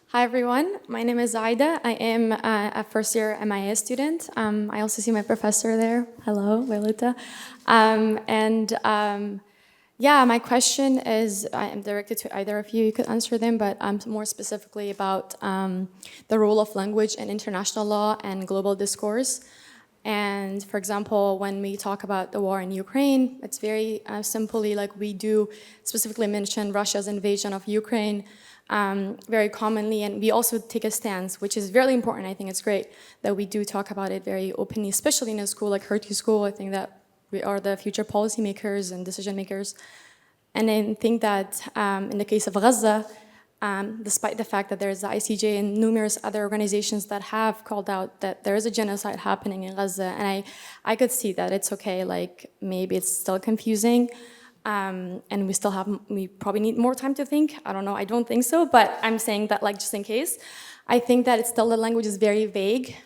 Hi, everyone. My name is Zaida. I am a first-year MIA student. I also see my professor there. Hello, Violeta. My question is, I am directed to either of you. You could answer them, but more specifically about the role of language in international law and global discourse. And for example, when we talk about the war in Ukraine, it's very simply like we do specifically mention Russia's invasion of Ukraine very commonly, and we also take a stance, which is very important. I think it's great that we do talk about it very openly, especially in a school like Hertie School. I think that we are the future policymakers and decision makers. And I think that in the case of Gaza, despite the fact that there is the ICJ and numerous other organizations that have called out that there is a genocide happening in Gaza, and I could see that it's okay, like maybe it's still confusing, and we probably need more time to think. I don't know, I don't think so, but I'm saying that like just in case. I think that it's still, the language is very vague.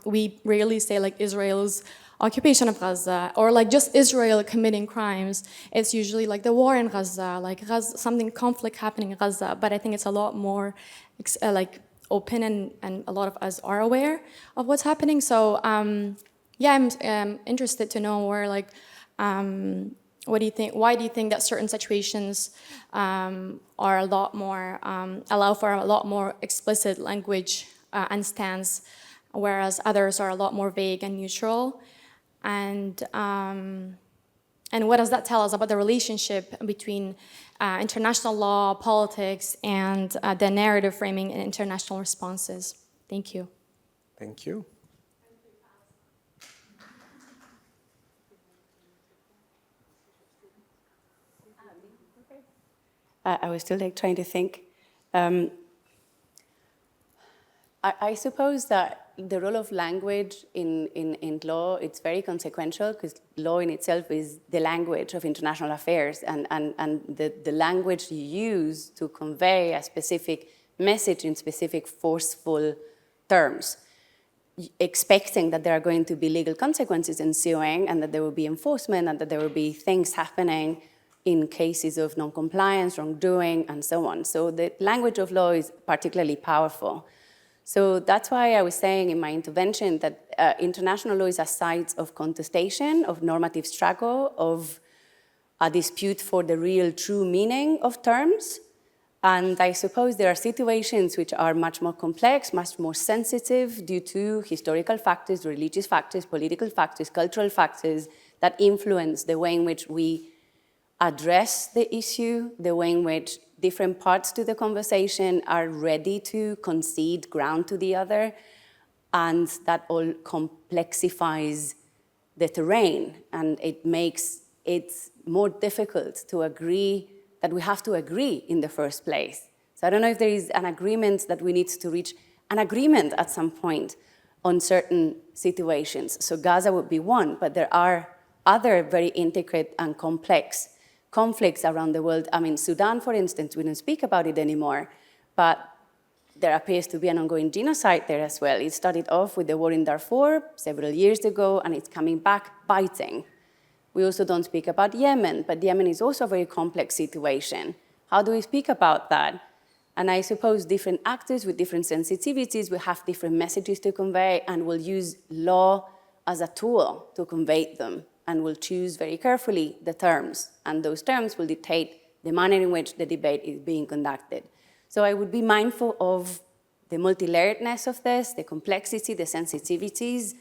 We rarely say like Israel's occupation of Gaza, or like just Israel committing crimes. It's usually like the war in Gaza, like something conflict happening in Gaza, but I think it's a lot more like open, and a lot of us are aware of what's happening. So I'm interested to know where like, what do you think, why do you think that certain situations are a lot more, allow for a lot more explicit language and stance, whereas others are a lot more vague and neutral? And what does that tell us about the relationship between international law, politics, and the narrative framing in international responses? Thank you. Thank you. I was still like trying to think. I suppose that the role of language in law, it's very consequential, because law in itself is the language of international affairs, and the language you use to convey a specific message in specific forceful terms, expecting that there are going to be legal consequences ensuing, and that there will be enforcement, and that there will be things happening in cases of non-compliance, wrongdoing, and so on. So the language of law is particularly powerful. So that's why I was saying in my intervention that international law is a site of contestation, of normative struggle, of a dispute for the real true meaning of terms. And I suppose there are situations which are much more complex, much more sensitive due to historical factors, religious factors, political factors, cultural factors that influence the way in which we address the issue, the way in which different parts to the conversation are ready to concede ground to the other, and that all complexifies the terrain, and it makes it more difficult to agree, that we have to agree in the first place. So I don't know if there is an agreement that we need to reach an agreement at some point on certain situations. So Gaza would be one, but there are other very intricate and complex conflicts around the world. I mean, Sudan, for instance, we don't speak about it anymore, but there appears to be an ongoing genocide there as well. It started off with the war in Darfur several years ago, and it's coming back biting. We also don't speak about Yemen, but Yemen is also a very complex situation. How do we speak about that? And I suppose different actors with different sensitivities will have different messages to convey and will use law as a tool to convey them and will choose very carefully the terms. And those terms will dictate the manner in which the debate is being conducted. So I would be mindful of the multi-layeredness of this, the complexity, the sensitivities.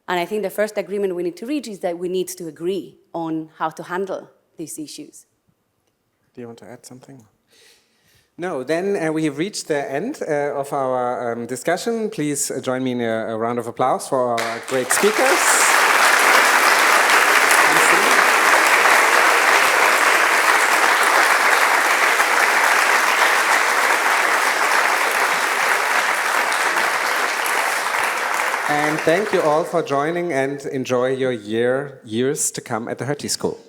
And I think the first agreement we need to reach is that we need to agree on how to handle these issues. Do you want to add something? No, then we have reached the end of our discussion. Please join me in a round of applause for our great speakers. And thank you all for joining and enjoy your years to come at the Hertie School.